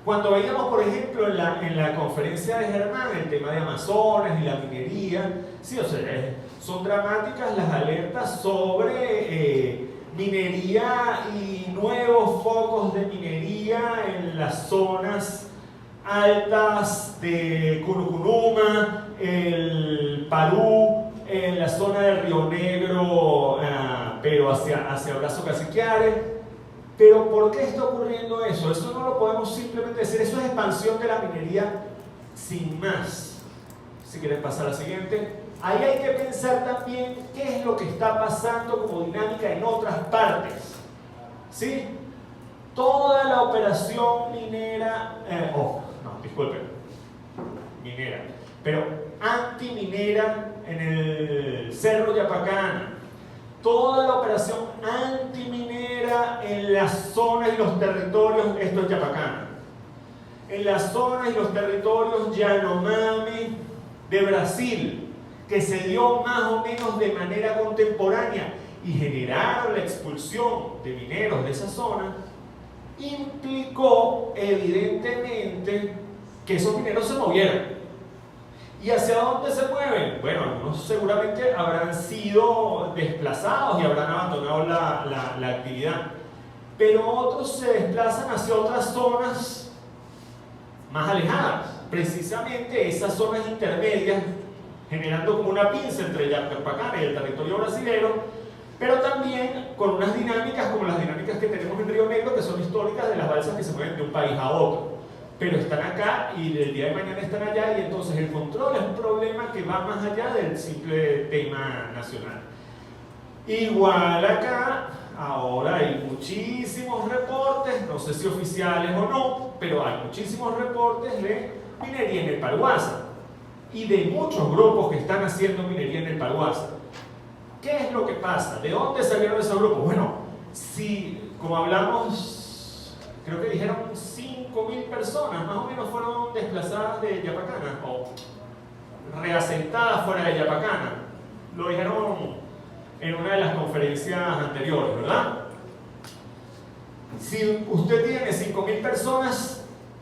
Cuando veíamos, por ejemplo, en la conferencia de Germán el tema de Amazonas y la minería, sí, o sea, son dramáticas las alertas sobre minería y nuevos focos de minería en las zonas altas de Cunucunuma, el Parú, en la zona del Río Negro, pero hacia Brazo Caciquiare. Pero ¿por qué está ocurriendo eso? Eso no lo podemos simplemente decir, eso es expansión de la minería sin más. Si quieres pasar a la siguiente. Ahí hay que pensar también qué es lo que está pasando como dinámica en otras partes. ¿Sí? Toda la operación minera, minera, pero antiminera en el Cerro Yapacana. Toda la operación antiminera en las zonas y los territorios, esto es Yapacana, en las zonas y los territorios Yanomami de Brasil, que se dio más o menos de manera contemporánea y generaron la expulsión de mineros de esa zona, implicó evidentemente que esos mineros se movieran. ¿Y hacia dónde se mueven? Bueno, algunos seguramente habrán sido desplazados y habrán abandonado la actividad, pero otros se desplazan hacia otras zonas más alejadas, precisamente esas zonas intermedias, generando como una pinza entre Yapacana y el territorio brasilero, pero también con unas dinámicas como las dinámicas que tenemos en Río Negro, que son históricas de las balsas que se mueven de un país a otro, pero están acá y el día de mañana están allá, y entonces el control es un problema que va más allá del simple tema nacional. Igual acá, ahora hay muchísimos reportes, no sé si oficiales o no, pero hay muchísimos reportes de minería en el Paruasa y de muchos grupos que están haciendo minería en el Paruasa. ¿Qué es lo que pasa? ¿De dónde salieron esos grupos? Bueno, si, como hablamos, creo que dijeron 5.000 personas, más o menos fueron desplazadas de Yapacana o reasentadas fuera de Yapacana. Lo dijeron en una de las conferencias anteriores, ¿verdad? Si usted tiene 5.000 personas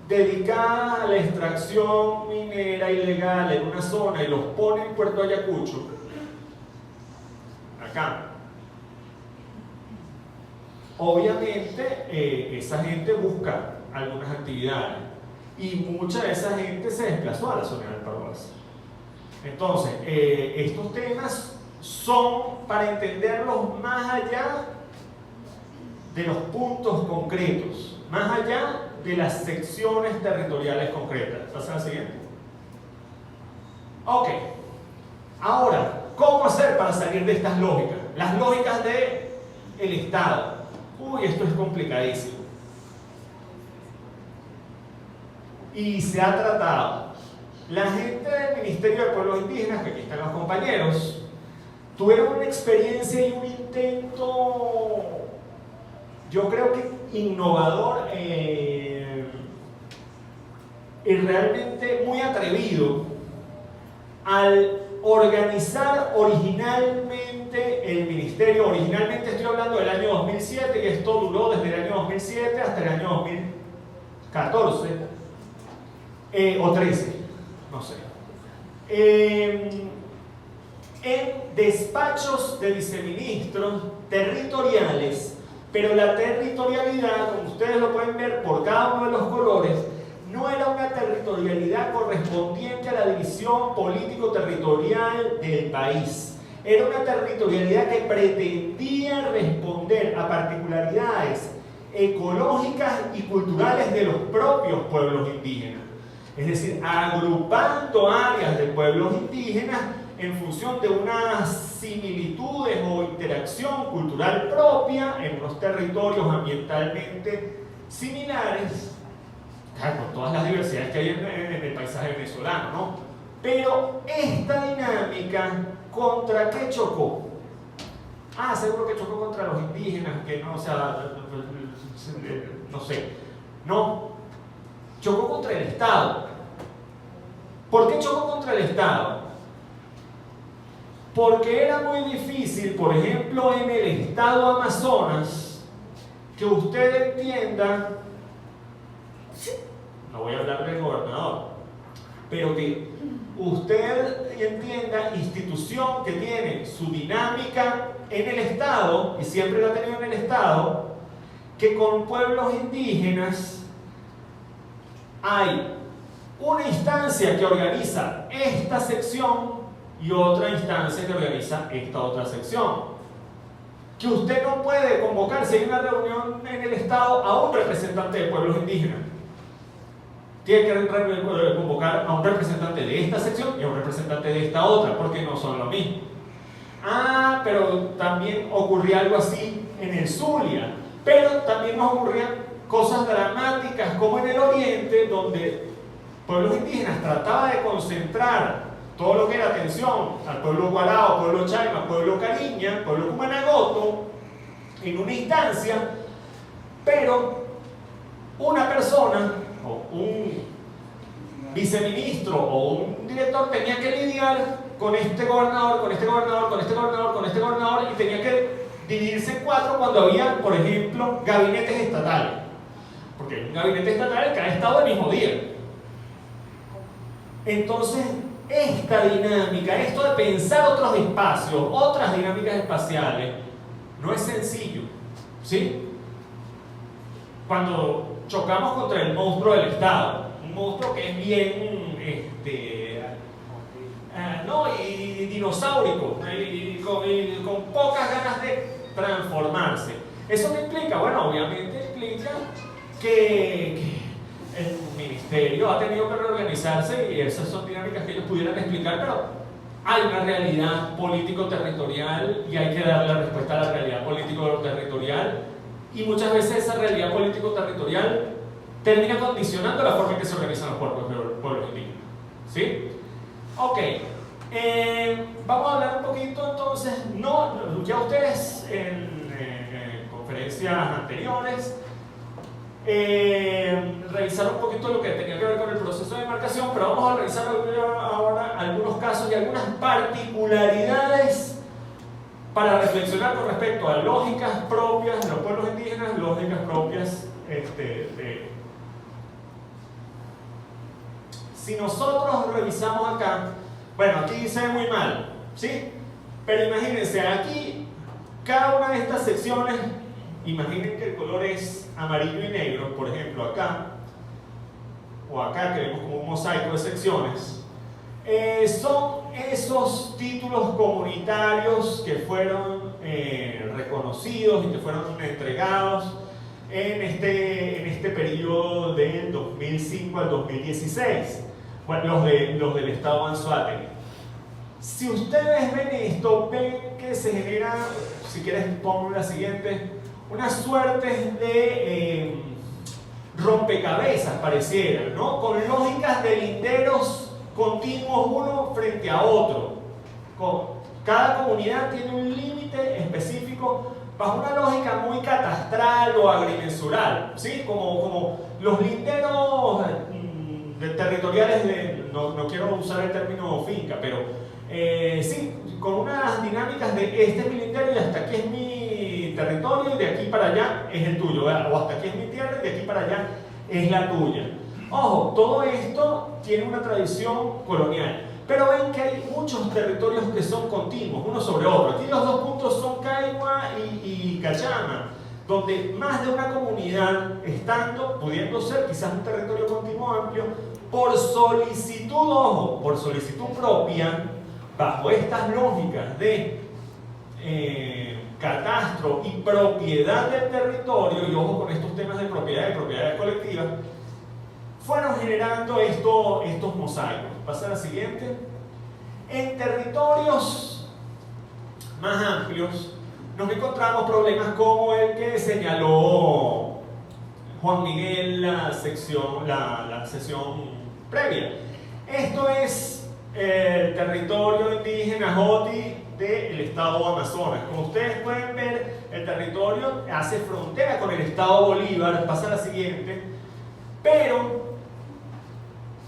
dedicadas a la extracción minera ilegal en una zona y los pone en Puerto Ayacucho, acá, obviamente esa gente busca algunas actividades y mucha de esa gente se desplazó a la zona del Paruasa. Entonces, estos temas son para entenderlos más allá de los puntos concretos, más allá de las secciones territoriales concretas. ¿Pasa la siguiente? Ok. Ahora, ¿cómo hacer para salir de estas lógicas? Las lógicas del Estado. Uy, esto es complicadísimo. Y se ha tratado. La gente del Ministerio de Pueblos Indígenas, que aquí están los compañeros, tuvieron una experiencia y un intento, yo creo que innovador y realmente muy atrevido al organizar originalmente el ministerio. Originalmente estoy hablando del año 2007 y esto duró desde el año 2007 hasta el año 2014 o 13, no sé. En despachos de viceministros territoriales, pero la territorialidad, como ustedes lo pueden ver por cada uno de los colores, no era una territorialidad correspondiente a la división político-territorial del país. Era una territorialidad que pretendía responder a particularidades ecológicas y culturales de los propios pueblos indígenas. Es decir, agrupando áreas de pueblos indígenas en función de unas similitudes o interacción cultural propia en unos territorios ambientalmente similares, con todas las diversidades que hay en el paisaje venezolano, ¿no? Pero esta dinámica, ¿contra qué chocó? Ah, seguro que chocó contra los indígenas, que no, o sea, no sé. No, chocó contra el Estado. ¿Por qué chocó contra el Estado? Porque era muy difícil, por ejemplo, en el estado Amazonas, que usted entienda, no voy a hablar del gobernador, pero que usted entienda, institución que tiene su dinámica en el Estado, y siempre la ha tenido en el Estado, que con pueblos indígenas hay una instancia que organiza esta sección y otra instancia que organiza esta otra sección. Que usted no puede convocar, si hay una reunión en el Estado, a un representante de pueblos indígenas. Tiene que convocar a un representante de esta sección y a un representante de esta otra, porque no son lo mismo. Ah, pero también ocurría algo así en el Zulia, pero también nos ocurrían cosas dramáticas como en el Oriente, donde pueblos indígenas trataban de concentrar todo lo que era atención al pueblo Guarao, pueblo Chaima, pueblo Cariña, pueblo Cumanagoto, en una instancia, pero una persona o viceministro o un director tenía que lidiar con este gobernador, con este gobernador, con este gobernador, con este gobernador, y tenía que dividirse en 4 cuando había, por ejemplo, gabinetes estatales. Porque un gabinete estatal en cada estado el mismo día. Entonces, esta dinámica, esto de pensar otros espacios, otras dinámicas espaciales, no es sencillo, ¿sí? Cuando chocamos contra el monstruo del Estado, un monstruo que es bien, y dinosaurico, y con pocas ganas de transformarse. ¿Eso qué implica? Bueno, obviamente implica que el ministerio ha tenido que reorganizarse, y esas son dinámicas que ellos pudieran explicar, pero hay una realidad político-territorial y hay que darle la respuesta a la realidad político-territorial, y muchas veces esa realidad político-territorial termina condicionando la forma en que se organizan los pueblos indígenas. ¿Sí? Ok. Vamos a hablar un poquito entonces, ya ustedes en conferencias anteriores revisaron un poquito lo que tenía que ver con el proceso de demarcación, pero vamos a revisar ahora algunos casos y algunas particularidades para reflexionar con respecto a lógicas propias de los pueblos indígenas, lógicas propias Si nosotros revisamos acá, bueno, aquí se ve muy mal, ¿sí? Pero imagínense, aquí, cada una de estas secciones, imaginen que el color es amarillo y negro, por ejemplo, acá, o acá, que vemos como un mosaico de secciones, son esos títulos comunitarios que fueron reconocidos y que fueron entregados en este periodo del 2005 al 2016, bueno, los del estado Anzoátegui. Si ustedes ven esto, ven que se genera, si quieres pongo la siguiente, una suerte de rompecabezas pareciera, ¿no? Con lógicas de linderos continuos uno frente a otro. Cada comunidad tiene un límite específico bajo una lógica muy catastral o agrimensural, ¿sí? Como los linderos territoriales no quiero usar el término finca, pero sí, con unas dinámicas de este es mi lindero y hasta aquí es mi territorio y de aquí para allá es el tuyo, ¿verdad? O hasta aquí es mi tierra y de aquí para allá es la tuya. Ojo, todo esto tiene una tradición colonial, pero ven que hay muchos territorios que son continuos, uno sobre otro. Aquí los dos puntos son Caigua y Cachama, donde más de una comunidad estando, pudiendo ser quizás un territorio continuo amplio, por solicitud, ojo, por solicitud propia, bajo estas lógicas de catastro y propiedad del territorio, y ojo con estos temas de propiedad y propiedades colectivas, fueron generando estos mosaicos. Pasa a la siguiente. En territorios más amplios nos encontramos problemas como el que señaló Juan Miguel la sesión previa. Esto es el territorio indígena Joti del estado Amazonas. Como ustedes pueden ver, el territorio hace frontera con el estado Bolívar. Pasa a la siguiente. Pero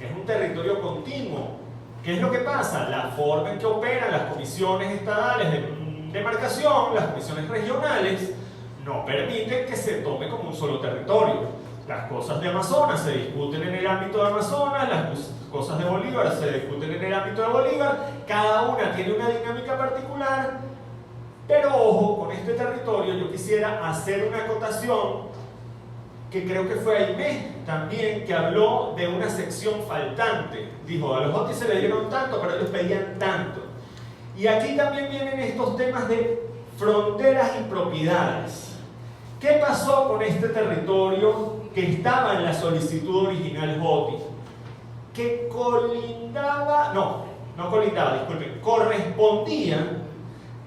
es un territorio continuo. ¿Qué es lo que pasa? La forma en que operan las comisiones estadales de demarcación, las comisiones regionales, no permiten que se tome como un solo territorio. Las cosas de Amazonas se discuten en el ámbito de Amazonas, las cosas de Bolívar se discuten en el ámbito de Bolívar, cada una tiene una dinámica particular, pero ojo, con este territorio yo quisiera hacer una acotación que creo que fue Aimé también, que habló de una sección faltante. Dijo, a los Jotis se le dieron tanto, pero ellos pedían tanto. Y aquí también vienen estos temas de fronteras y propiedades. ¿Qué pasó con este territorio que estaba en la solicitud original Joti? Que correspondía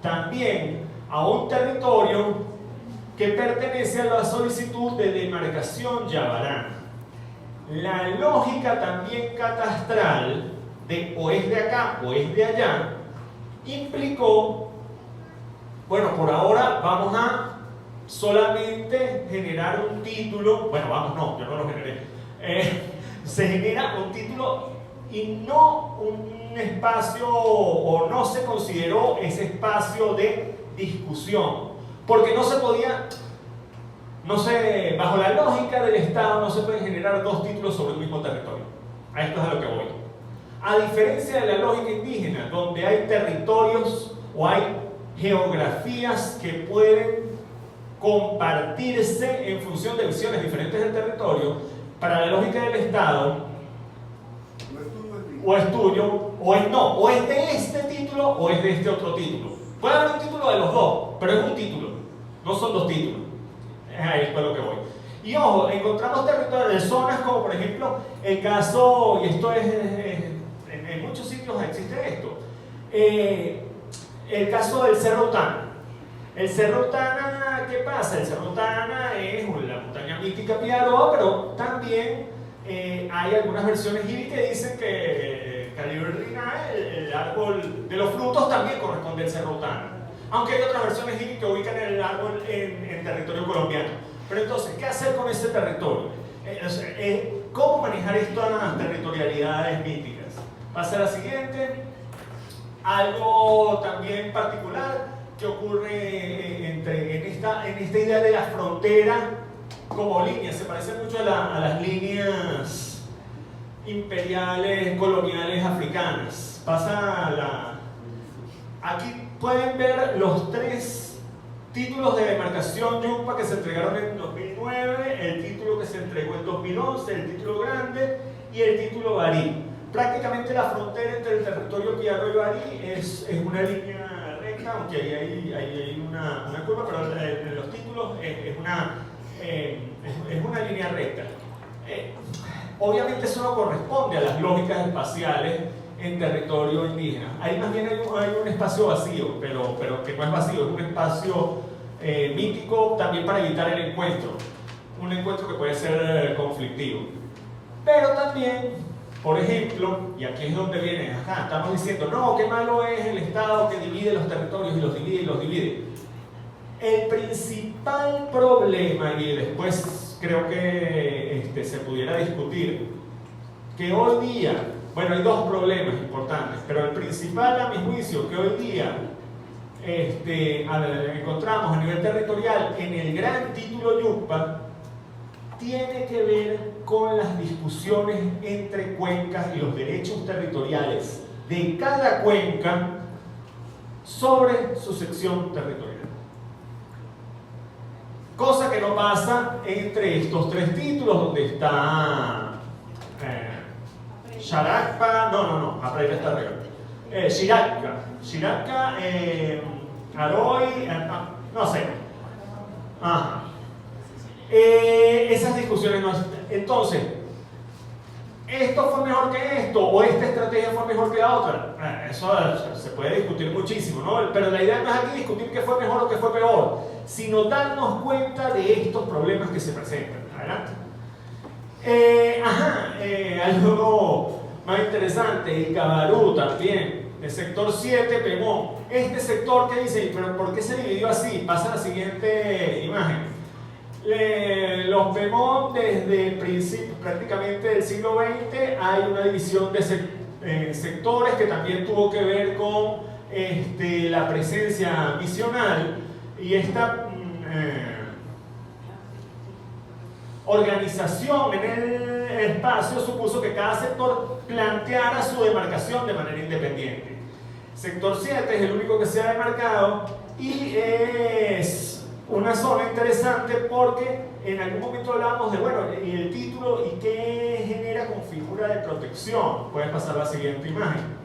también a un territorio que pertenece a la solicitud de demarcación Yabarán. La lógica también catastral de o es de acá o es de allá implicó, bueno, por ahora vamos a solamente generar un título, bueno, vamos, no, yo no lo generé, se genera un título y no un espacio, o no se consideró ese espacio de discusión, porque no se podía, bajo la lógica del Estado no se pueden generar dos títulos sobre el mismo territorio. A esto es a lo que voy. A diferencia de la lógica indígena, donde hay territorios o hay geografías que pueden compartirse en función de visiones diferentes del territorio, para la lógica del Estado, o es tuyo, o es no, o es de este título o es de este otro título. Puede haber un título de los dos, pero es un título, no son dos títulos. Ahí es para lo que voy. Y ojo, encontramos territorios de zonas como por ejemplo el caso, y esto es en muchos sitios existe esto, el caso del Cerro Tana. El Cerro Tana, ¿qué pasa? El Cerro Tana es la montaña mítica Piaroa, pero también hay algunas versiones hibi que dicen que Caliburrina, el árbol de los frutos, también corresponde al Cerro Tana. Aunque hay otras versiones hibi que ubican el árbol en territorio colombiano. Pero entonces, ¿qué hacer con ese territorio? ¿Cómo manejar estas territorialidades míticas? Pasa a la siguiente. Algo también particular que ocurre en esta idea de la frontera como línea. Se parece mucho a las líneas imperiales, coloniales africanas. Aquí pueden ver los tres títulos de demarcación Yupa que se entregaron en 2009, el título que se entregó en 2011, el título grande y el título Barí. Prácticamente la frontera entre el territorio Piaro y Barí es una línea recta, aunque ahí hay una curva, pero en los títulos es una línea recta. Obviamente eso no corresponde a las lógicas espaciales en territorio indígena. Ahí más bien hay un espacio vacío, pero que no es vacío, es un espacio mítico también para evitar el encuentro. Un encuentro que puede ser conflictivo. Pero también, por ejemplo, y aquí es donde viene, estamos diciendo, no, qué malo es el Estado que divide los territorios y los divide y los divide. El principal problema, y después creo que se pudiera discutir, que hoy día, bueno, hay dos problemas importantes, pero el principal, a mi juicio, que hoy día encontramos a nivel territorial en el gran título Yupa, tiene que ver con las discusiones entre cuencas y los derechos territoriales de cada cuenca sobre su sección territorial. Cosa que no pasa entre estos tres títulos, donde está Sharakpa, Apreira está arriba. Shirakka, Aroy, no sé. Ajá. Esas discusiones no. Entonces, ¿esto fue mejor que esto? ¿O esta estrategia fue mejor que la otra? Eso se puede discutir muchísimo, ¿no? Pero la idea no es aquí discutir qué fue mejor o qué fue peor, sino darnos cuenta de estos problemas que se presentan. Adelante. Algo más interesante, el Cabarú también, el sector 7, Pemón. Este sector que dice, ¿pero por qué se dividió así? Pasa a la siguiente imagen. Los Pemón, desde el principio, prácticamente del siglo XX, hay una división de sectores que también tuvo que ver con la presencia misional, y esta organización en el espacio supuso que cada sector planteara su demarcación de manera independiente. Sector 7 es el único que se ha demarcado y es una zona interesante porque en algún momento hablábamos de, bueno, y el título y qué genera con figura de protección. Puedes pasar a la siguiente imagen.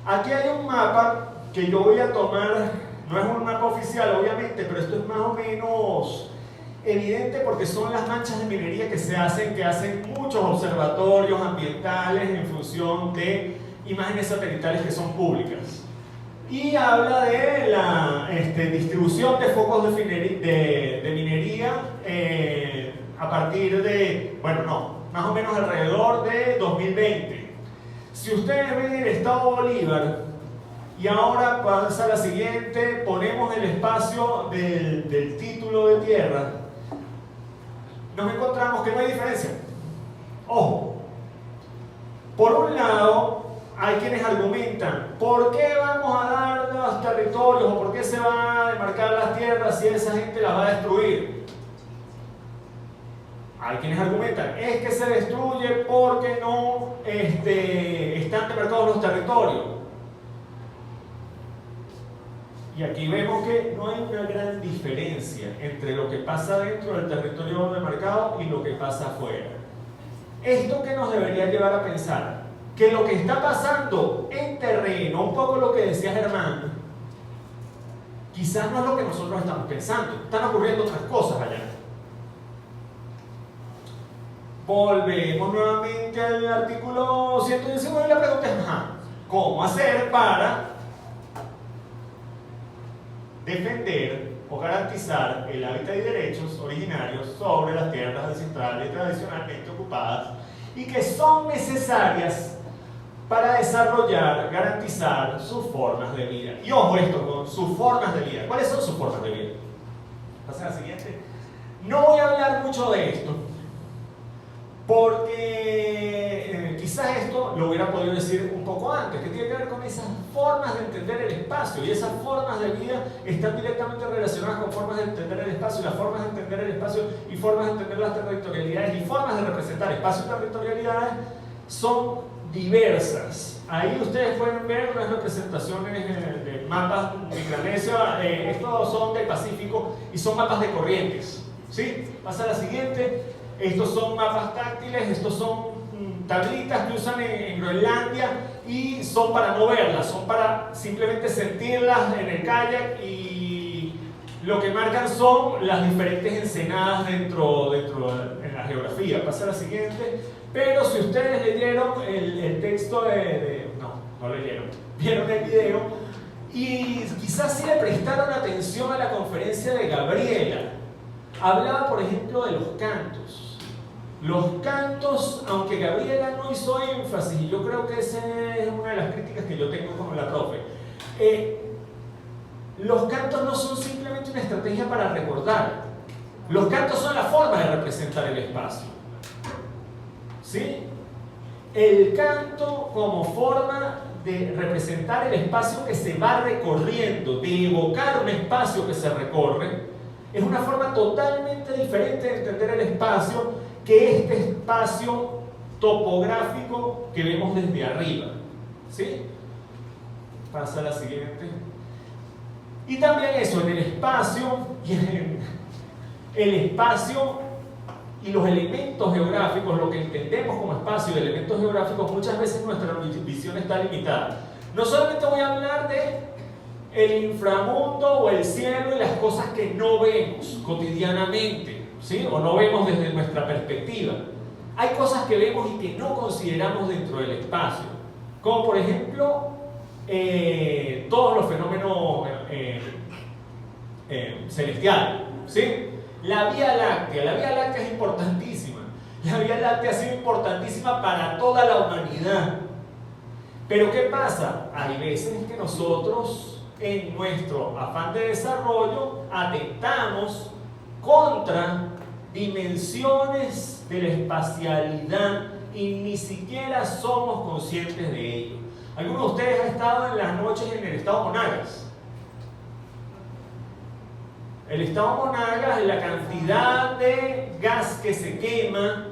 Aquí hay un mapa que yo voy a tomar, no es un mapa oficial obviamente, pero esto es más o menos evidente porque son las manchas de minería que hacen muchos observatorios ambientales en función de imágenes satelitales que son públicas. Y habla de la distribución de focos de minería a partir de, más o menos alrededor de 2020. Si ustedes ven el estado Bolívar, y ahora pasa a la siguiente, ponemos el espacio del título de tierra, nos encontramos que no hay diferencia. Ojo, por un lado, hay quienes argumentan, ¿por qué vamos a dar los territorios o por qué se van a demarcar las tierras si esa gente las va a destruir? Hay quienes argumentan, es que se destruye porque no están demarcados los territorios. Y aquí vemos que no hay una gran diferencia entre lo que pasa dentro del territorio demarcado y lo que pasa afuera. ¿Esto qué nos debería llevar a pensar? Que lo que está pasando en terreno, un poco lo que decía Germán, quizás no es lo que nosotros estamos pensando. Están ocurriendo otras cosas allá. Volvemos nuevamente al artículo 119 y la pregunta es, ¿cómo hacer para defender o garantizar el hábitat y derechos originarios sobre las tierras ancestrales tradicionalmente ocupadas y que son necesarias para desarrollar, garantizar sus formas de vida? Y ojo esto con sus formas de vida. ¿Cuáles son sus formas de vida? Pasa a la siguiente. No voy a hablar mucho de esto porque quizás esto lo hubiera podido decir un poco antes, que tiene que ver con esas formas de entender el espacio, y esas formas de vida están directamente relacionadas con formas de entender el espacio, y las formas de entender el espacio y formas de entender las territorialidades y formas de representar espacio y territorialidades son diversas. Ahí ustedes pueden ver unas representaciones de mapas Micronesia, estos son del Pacífico y son mapas de corrientes, ¿sí? Pasa a la siguiente. Estos son mapas táctiles, estos son tablitas que usan en Groenlandia y son para no verlas, son para simplemente sentirlas en el kayak, y lo que marcan son las diferentes ensenadas dentro en la geografía. Pasa a la siguiente. Pero si ustedes leyeron el texto no leyeron, vieron el video y quizás sí le prestaron atención a la conferencia de Gabriela, hablaba por ejemplo de los cantos. Los cantos, aunque Gabriela no hizo énfasis, y yo creo que esa es una de las críticas que yo tengo con la profe, los cantos no son simplemente una estrategia para recordar. Los cantos son la forma de representar el espacio, ¿sí? El canto como forma de representar el espacio que se va recorriendo, de evocar un espacio que se recorre, es una forma totalmente diferente de entender el espacio que este espacio topográfico que vemos desde arriba, ¿sí? Pasa a la siguiente. Y también eso, en el espacio el espacio y los elementos geográficos, lo que entendemos como espacio y elementos geográficos, muchas veces nuestra visión está limitada. No solamente voy a hablar de el inframundo o el cielo y las cosas que no vemos cotidianamente, ¿sí? O no vemos desde nuestra perspectiva. Hay cosas que vemos y que no consideramos dentro del espacio, como por ejemplo todos los fenómenos celestiales, ¿sí? La Vía Láctea es importantísima. La Vía Láctea ha sido importantísima para toda la humanidad. Pero ¿qué pasa? Hay veces que nosotros, en nuestro afán de desarrollo, atentamos contra dimensiones de la espacialidad y ni siquiera somos conscientes de ello. ¿Alguno de ustedes ha estado en las noches en el estado Monagas? El estado Monagas, la cantidad de gas que se quema,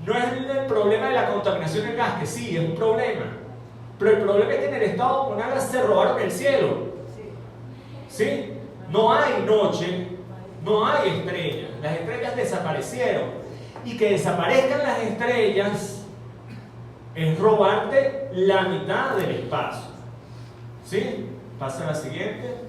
no es el problema de la contaminación del gas, que sí, es un problema. Pero el problema es que en el estado Monagas se robaron el cielo. ¿Sí? No hay noche, no hay estrellas. Las estrellas desaparecieron. Y que desaparezcan las estrellas es robarte la mitad del espacio. ¿Sí? Pasa a la siguiente.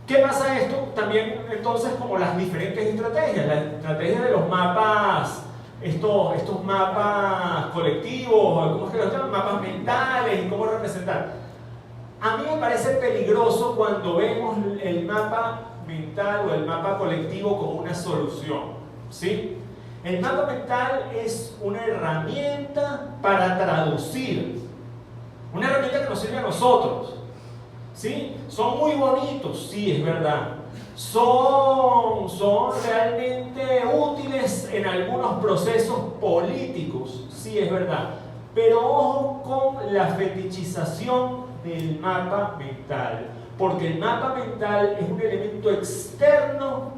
¿Qué pasa esto? También entonces como las diferentes estrategias, la estrategia de los mapas, estos mapas colectivos, ¿cómo es que los llaman? Mapas mentales y cómo representar. A mí me parece peligroso cuando vemos el mapa mental o el mapa colectivo como una solución, ¿sí? El mapa mental es una herramienta para traducir, una herramienta que nos sirve a nosotros. ¿Sí? Son muy bonitos, sí, es verdad. son realmente útiles en algunos procesos políticos, sí es verdad, pero ojo con la fetichización del mapa mental, porque el mapa mental es un elemento externo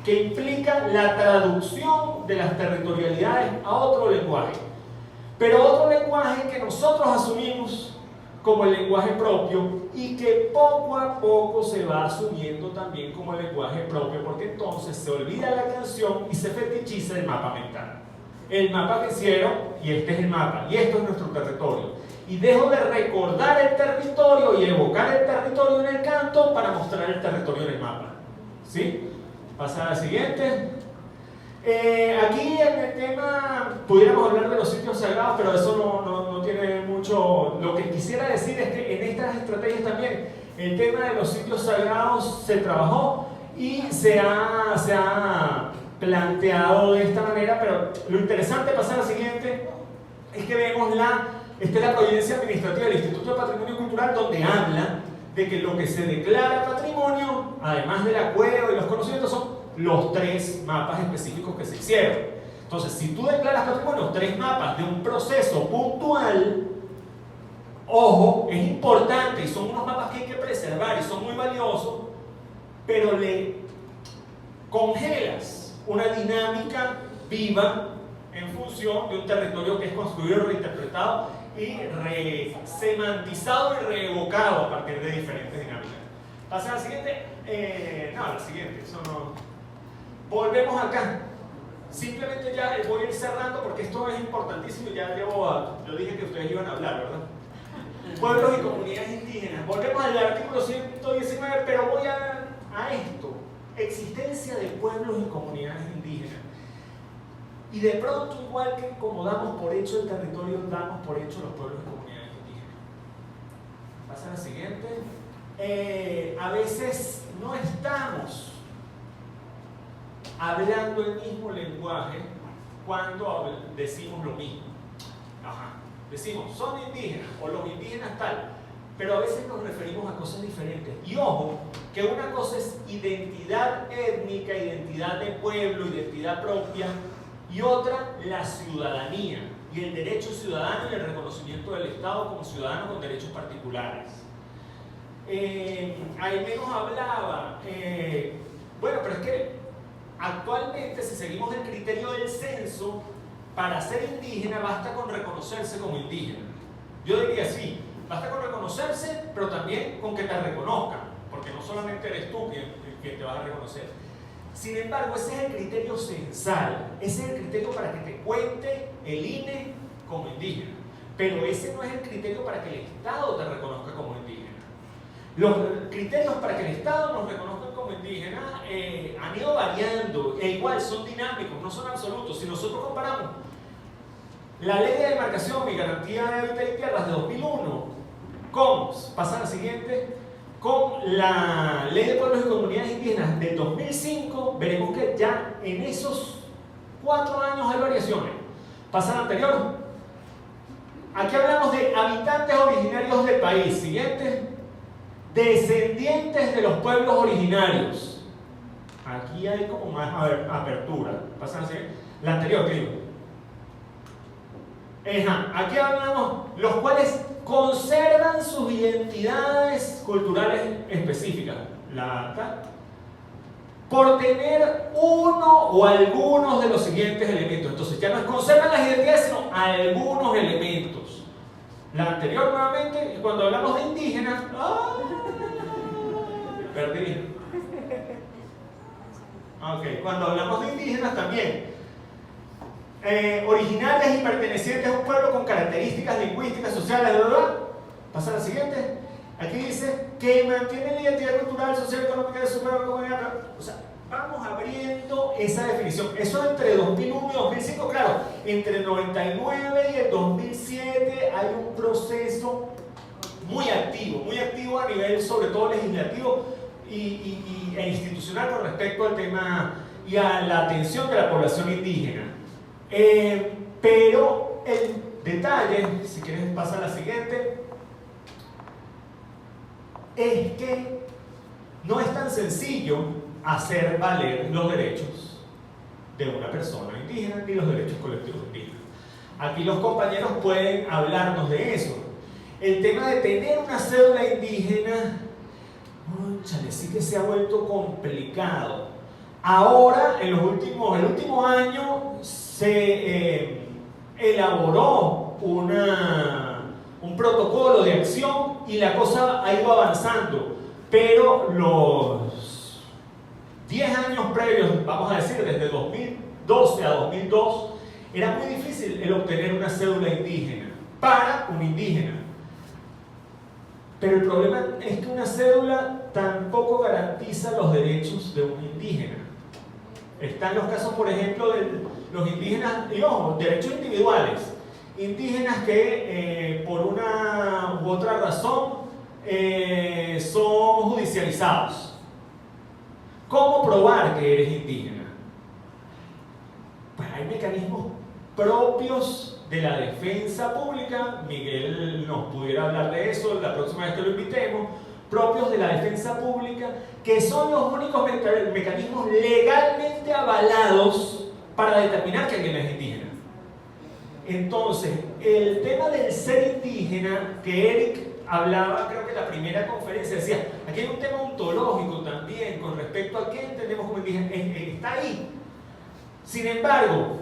que implica la traducción de las territorialidades a otro lenguaje, pero otro lenguaje que nosotros asumimos como el lenguaje propio y que poco a poco se va asumiendo también como el lenguaje propio, porque entonces se olvida la canción y se fetichiza el mapa mental. El mapa que hicieron, y este es el mapa, y esto es nuestro territorio. Y dejo de recordar el territorio y evocar el territorio en el canto para mostrar el territorio en el mapa. ¿Sí? Pasa a la siguiente. Aquí en el tema pudiéramos hablar de los sitios sagrados, pero eso no tiene mucho. Lo que quisiera decir es que en estas estrategias también el tema de los sitios sagrados se trabajó y se ha planteado de esta manera, pero lo interesante pasar a la siguiente es que vemos esta es la providencia administrativa del Instituto de Patrimonio Cultural, donde habla de que lo que se declara patrimonio, además del acuerdo y los conocimientos, son los 3 mapas específicos que se hicieron. Entonces, si tú declaras patrimonio 3 mapas de un proceso puntual, ojo, es importante y son unos mapas que hay que preservar y son muy valiosos, pero le congelas una dinámica viva en función de un territorio que es construido, reinterpretado y semantizado y reevocado a partir de diferentes dinámicas. Pasa a la siguiente. La siguiente, eso no. Volvemos acá. Simplemente ya voy a ir cerrando porque esto es importantísimo y ya yo dije que ustedes iban a hablar, ¿verdad? Pueblos y comunidades indígenas. Volvemos al artículo 119, pero voy a esto. Existencia de pueblos y comunidades indígenas. Y de pronto, igual que como damos por hecho el territorio, damos por hecho los pueblos y comunidades indígenas. Pasa a la siguiente. A veces no estamos hablando el mismo lenguaje cuando decimos lo mismo. Decimos, son indígenas o los indígenas tal, pero a veces nos referimos a cosas diferentes. Y ojo, que una cosa es identidad étnica, identidad de pueblo, identidad propia, y otra, la ciudadanía y el derecho ciudadano y el reconocimiento del Estado como ciudadano con derechos particulares. Ahí menos hablaba, bueno, pero es que actualmente, si seguimos el criterio del censo, para ser indígena basta con reconocerse como indígena. Yo diría sí, basta con reconocerse, pero también con que te reconozcan, porque no solamente eres tú quien te vas a reconocer. Sin embargo, ese es el criterio censal, ese es el criterio para que te cuente el INE como indígena, pero ese no es el criterio para que el Estado te reconozca como indígena. Los criterios para que el Estado nos reconozca como indígena han ido variando, e igual son dinámicos, no son absolutos. Si nosotros comparamos la Ley de Demarcación y Garantía de Hábitat y Tierras de 2001 pasa a la siguiente, con la Ley de Pueblos y Comunidades Indígenas del 2005, veremos que ya en esos 4 años hay variaciones. Pasa a la anterior. Aquí hablamos de habitantes originarios del país. Siguiente. Descendientes de los pueblos originarios. Aquí hay como más apertura. Pasa a la siguiente. La anterior, digo. Aquí hablamos los cuales conservan sus identidades culturales específicas, por tener uno o algunos de los siguientes elementos. Entonces ya no conservan las identidades, sino algunos elementos. La anterior nuevamente, cuando hablamos de indígenas, perdí. Cuando hablamos de indígenas también. Originarias y pertenecientes a un pueblo con características lingüísticas, sociales, Pasa a la siguiente. Aquí dice que mantiene la identidad cultural, social y económica de su pueblo, comunidad. O sea, vamos abriendo esa definición. Eso entre 2001 y 2005, claro, entre el 99 y el 2007 hay un proceso muy activo a nivel sobre todo legislativo e institucional con respecto al tema y a la atención de la población indígena. Pero el detalle, si quieres pasar a la siguiente, es que no es tan sencillo hacer valer los derechos de una persona indígena ni los derechos colectivos indígenas. Aquí los compañeros pueden hablarnos de eso. El tema de tener una cédula indígena, cónchale, sí que se ha vuelto complicado. Ahora, el último año, se elaboró un protocolo de acción y la cosa ha ido avanzando, pero los 10 años previos, vamos a decir, desde 2012 a 2002, era muy difícil el obtener una cédula indígena para un indígena. Pero el problema es que una cédula tampoco garantiza los derechos de un indígena. Están los casos, por ejemplo, de los indígenas, y ojo, derechos individuales. Indígenas que por una u otra razón son judicializados. ¿Cómo probar que eres indígena? Pues hay mecanismos propios de la defensa pública. Miguel nos pudiera hablar de eso la próxima vez que lo invitemos. Propios de la defensa pública, que son los únicos mecanismos legalmente avalados para determinar que alguien es indígena. Entonces, el tema del ser indígena, que Eric hablaba, creo que en la primera conferencia, decía, aquí hay un tema ontológico también con respecto a qué entendemos como indígena, está ahí. Sin embargo,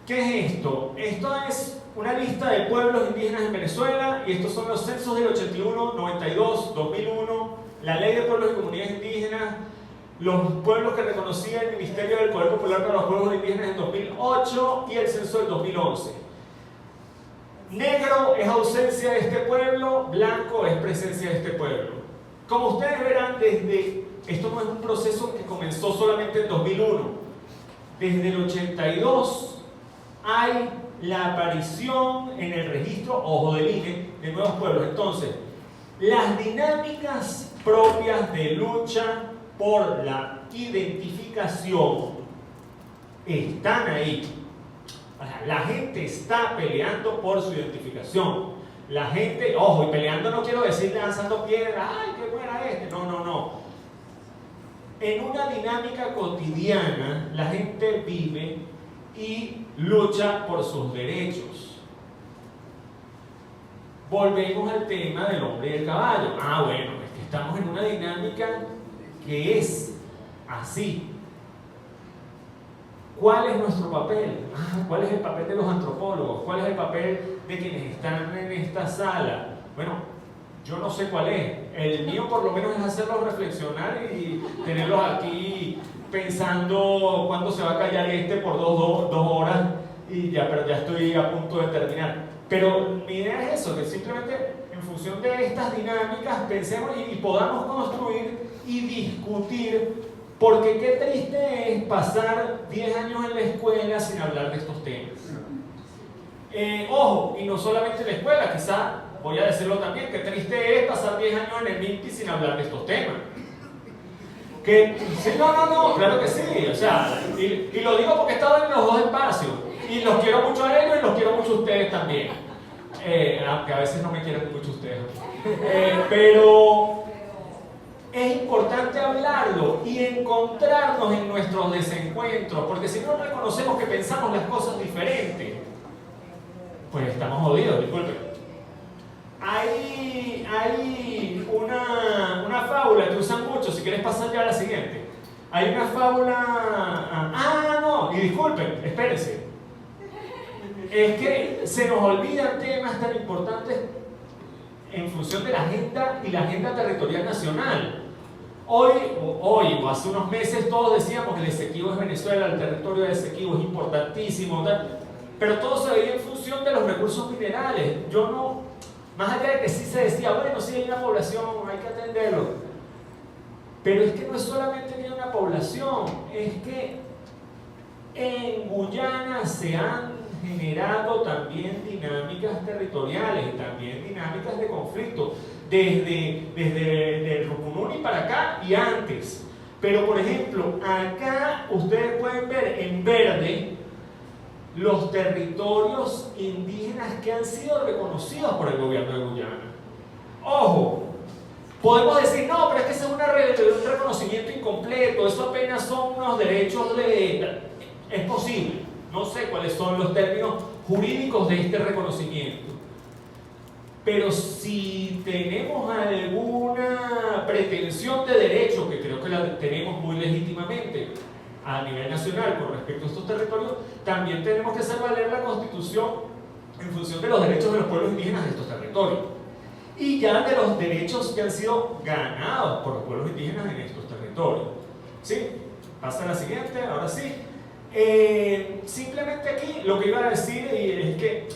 ¿qué es esto? Esto es una lista de pueblos indígenas en Venezuela, y estos son los censos del 81, 92, 2001, la ley de pueblos y comunidades indígenas, los pueblos que reconocía el Ministerio del Poder Popular para los Pueblos Indígenas en 2008 y el censo del 2011. Negro es ausencia de este pueblo, blanco es presencia de este pueblo. Como ustedes verán, esto no es un proceso que comenzó solamente en 2001. Desde el 82 hay la aparición en el registro, ojo, del INE, de nuevos pueblos. Entonces, las dinámicas propias de lucha por la identificación están ahí. La gente está peleando por su identificación. La gente, ojo, y peleando no quiero decir lanzando piedras, ¡ay, qué buena este! No, no, no. En una dinámica cotidiana, la gente vive y lucha por sus derechos. Volvemos al tema del hombre y el caballo. Bueno, es que estamos en una dinámica que es así. ¿Cuál es nuestro papel? ¿Cuál es el papel de los antropólogos? ¿Cuál es el papel de quienes están en esta sala? Bueno, yo no sé cuál es. El mío por lo menos es hacerlos reflexionar y tenerlos aquí pensando cuándo se va a callar por dos horas y ya, pero ya estoy a punto de terminar. Pero mi idea es eso, que simplemente en función de estas dinámicas pensemos y podamos construir y discutir, porque qué triste es pasar 10 años en la escuela sin hablar de estos temas. Ojo, y no solamente en la escuela, quizá, voy a decirlo también, qué triste es pasar 10 años en el MINTI sin hablar de estos temas. Sí, no, claro que sí, o sea, y lo digo porque he estado en los dos espacios, y los quiero mucho a ellos y los quiero mucho a ustedes también, aunque a veces no me quieren mucho ustedes, pero es importante hablarlo y encontrarnos en nuestros desencuentros, porque si no reconocemos que pensamos las cosas diferentes, pues estamos jodidos, disculpen. Hay una fábula que usan mucho, si quieres pasar ya a la siguiente. Hay una fábula... no, y disculpen, espérense. Es que se nos olvidan temas tan importantes en función de la agenda y la agenda territorial nacional. Hoy o hace unos meses todos decíamos que el Esequibo es Venezuela, el territorio de Esequibo es importantísimo, pero todo se veía en función de los recursos minerales. Más allá de que sí se decía, bueno, sí hay una población, hay que atenderlo, pero es que no es solamente que hay una población, es que en Guyana se han generado también dinámicas territoriales y también dinámicas de conflicto, desde el Rupununi para acá y antes. Pero por ejemplo, acá ustedes pueden ver en verde los territorios indígenas que han sido reconocidos por el gobierno de Guyana. Ojo, Podemos decir, no, pero es que ese es un reconocimiento incompleto, eso apenas son unos derechos de... Es posible, no sé cuáles son los términos jurídicos de este reconocimiento. Pero si tenemos alguna pretensión de derecho, que creo que la tenemos muy legítimamente a nivel nacional con respecto a estos territorios, también tenemos que hacer valer la Constitución en función de los derechos de los pueblos indígenas de estos territorios. Y ya de los derechos que han sido ganados por los pueblos indígenas en estos territorios. ¿Sí? Pasa a la siguiente, ahora sí. Simplemente aquí lo que iba a decir es que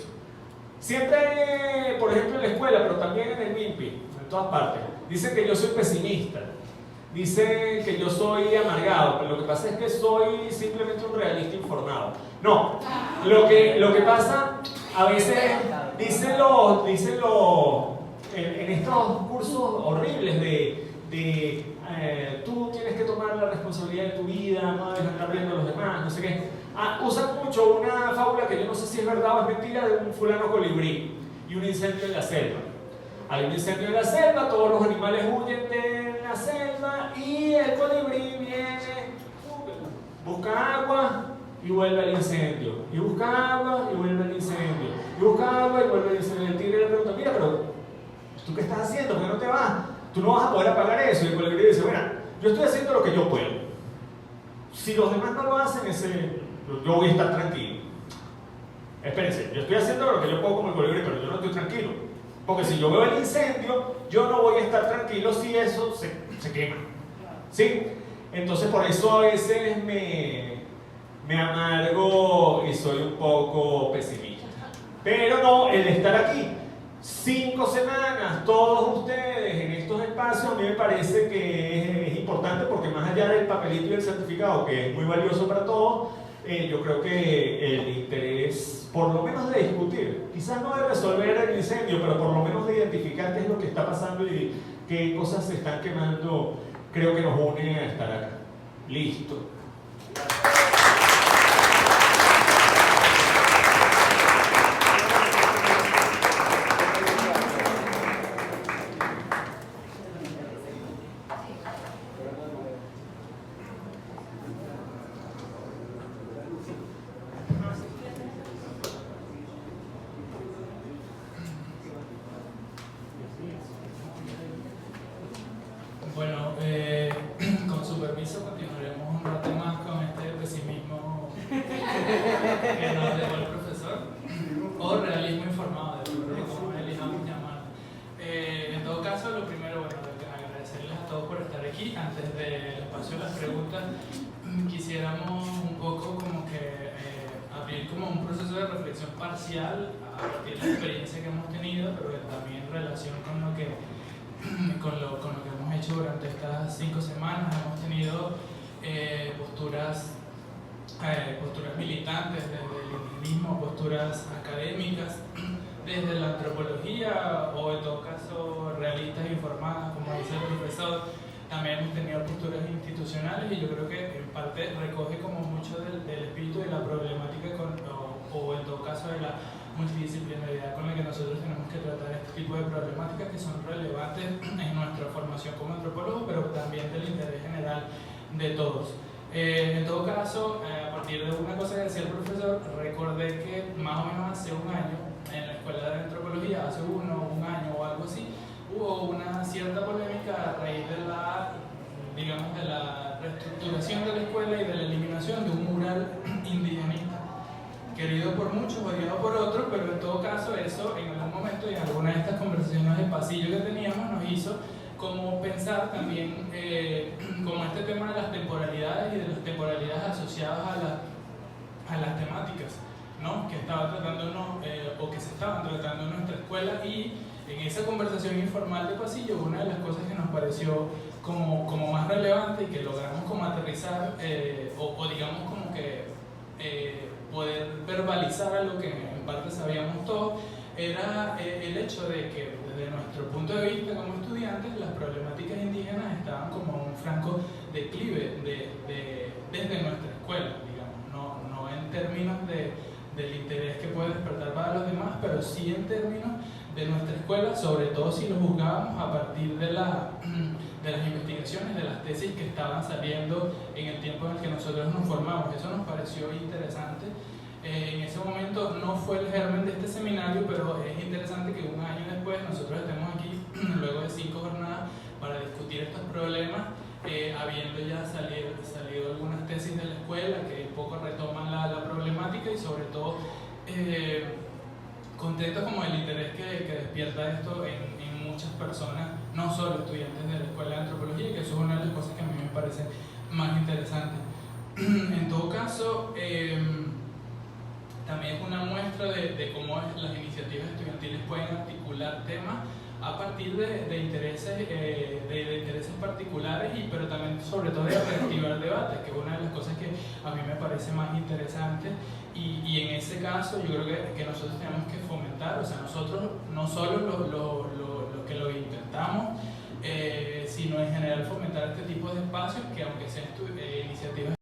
siempre, por ejemplo en la escuela, pero también en el MIMPI, en todas partes, dicen que yo soy pesimista, dicen que yo soy amargado, pero lo que pasa es que soy simplemente un realista informado. No, lo que pasa, a veces dicen en estos cursos horribles de tú tienes que tomar la responsabilidad de tu vida, no debes estar viendo a los demás, no sé qué. Usan mucho una fábula que yo no sé si es verdad o es mentira, de un fulano colibrí y un incendio en la selva. Hay un incendio en la selva, todos los animales huyen de la selva y el colibrí viene, busca agua y vuelve al incendio, y busca agua y vuelve al incendio, y busca agua y vuelve al incendio. El tigre le pregunta, mira, pero ¿tú qué estás haciendo? ¿Por qué no te vas? Tú no vas a poder apagar eso. Y el colibrí dice, bueno, yo estoy haciendo lo que yo puedo. Si los demás no lo hacen, yo voy a estar tranquilo. Espérense, yo estoy haciendo lo que yo puedo como el colibrí, pero yo no estoy tranquilo. Porque si yo veo el incendio, yo no voy a estar tranquilo si eso se quema. ¿Sí? Entonces por eso a veces me amargo y soy un poco pesimista. Pero no, el estar aquí 5 semanas, todos ustedes en estos espacios, a mí me parece que es importante, porque más allá del papelito y del certificado, que es muy valioso para todos, yo creo que el interés, por lo menos de discutir, quizás no de resolver el incendio, pero por lo menos de identificar qué es lo que está pasando y qué cosas se están quemando, creo que nos une a estar acá. Listo. Bueno, con su permiso continuaremos un rato más con este pesimismo que nos dejó el profesor, o realismo informado, de cómo elijamos llamar. En todo caso, lo primero, bueno, agradecerles a todos por estar aquí. Antes del espacio de las preguntas, quisiéramos un poco como que abrir como un proceso de reflexión parcial a partir de la experiencia que hemos tenido, pero también en relación con lo que hemos hecho durante estas 5 semanas. Hemos tenido posturas militantes desde el indigenismo, posturas académicas desde la antropología, o en todo caso realistas e informadas, como dice el profesor. También hemos tenido posturas institucionales, y yo creo que en parte recoge como mucho del espíritu de la problemática o en todo caso de la multidisciplinaridad con la que nosotros tenemos que tratar este tipo de problemáticas, que son relevantes en nuestra formación como antropólogos, pero también del interés general de todos. En todo caso, a partir de una cosa que decía el profesor, recordé que más o menos hace un año, en la escuela de antropología, hace un año o algo así, hubo una cierta polémica a raíz de la reestructuración de la escuela y de la eliminación de un mural indigenista, querido por muchos, odiado por otros, pero en todo caso eso en algún momento y en alguna de estas conversaciones de pasillo que teníamos nos hizo como pensar también como este tema de las temporalidades y de las temporalidades asociadas a las temáticas, ¿no? Que estaba tratándonos o que se estaban tratando en nuestra escuela. Y en esa conversación informal de pasillo, una de las cosas que nos pareció como más relevante y que logramos como aterrizar o digamos como que poder verbalizar algo que en parte sabíamos todos, era el hecho de que desde nuestro punto de vista como estudiantes las problemáticas indígenas estaban como un franco declive desde nuestra escuela, digamos, no en términos del interés que puede despertar para los demás, pero sí en términos de nuestra escuela, sobre todo si lo juzgábamos a partir de las investigaciones, de las tesis que estaban saliendo en el tiempo en el que nosotros nos formamos. Eso nos pareció interesante. En ese momento no fue el germen de este seminario, pero es interesante que un año después nosotros estemos aquí, luego de 5 jornadas, para discutir estos problemas, habiendo ya salido algunas tesis de la escuela que un poco retoman la problemática y sobre todo contentos como el interés que despierta esto en muchas personas, no solo estudiantes de la Escuela de Antropología, que eso es una de las cosas que a mí me parece más interesante. En todo caso, también es una muestra de cómo las iniciativas estudiantiles pueden articular temas a partir de intereses particulares, pero también sobre todo de reactivar debates, que es una de las cosas que a mí me parece más interesante, y en ese caso yo creo que nosotros tenemos que fomentar, o sea, nosotros no solo los que lo intentamos, sino en general fomentar este tipo de espacios que, aunque sean iniciativas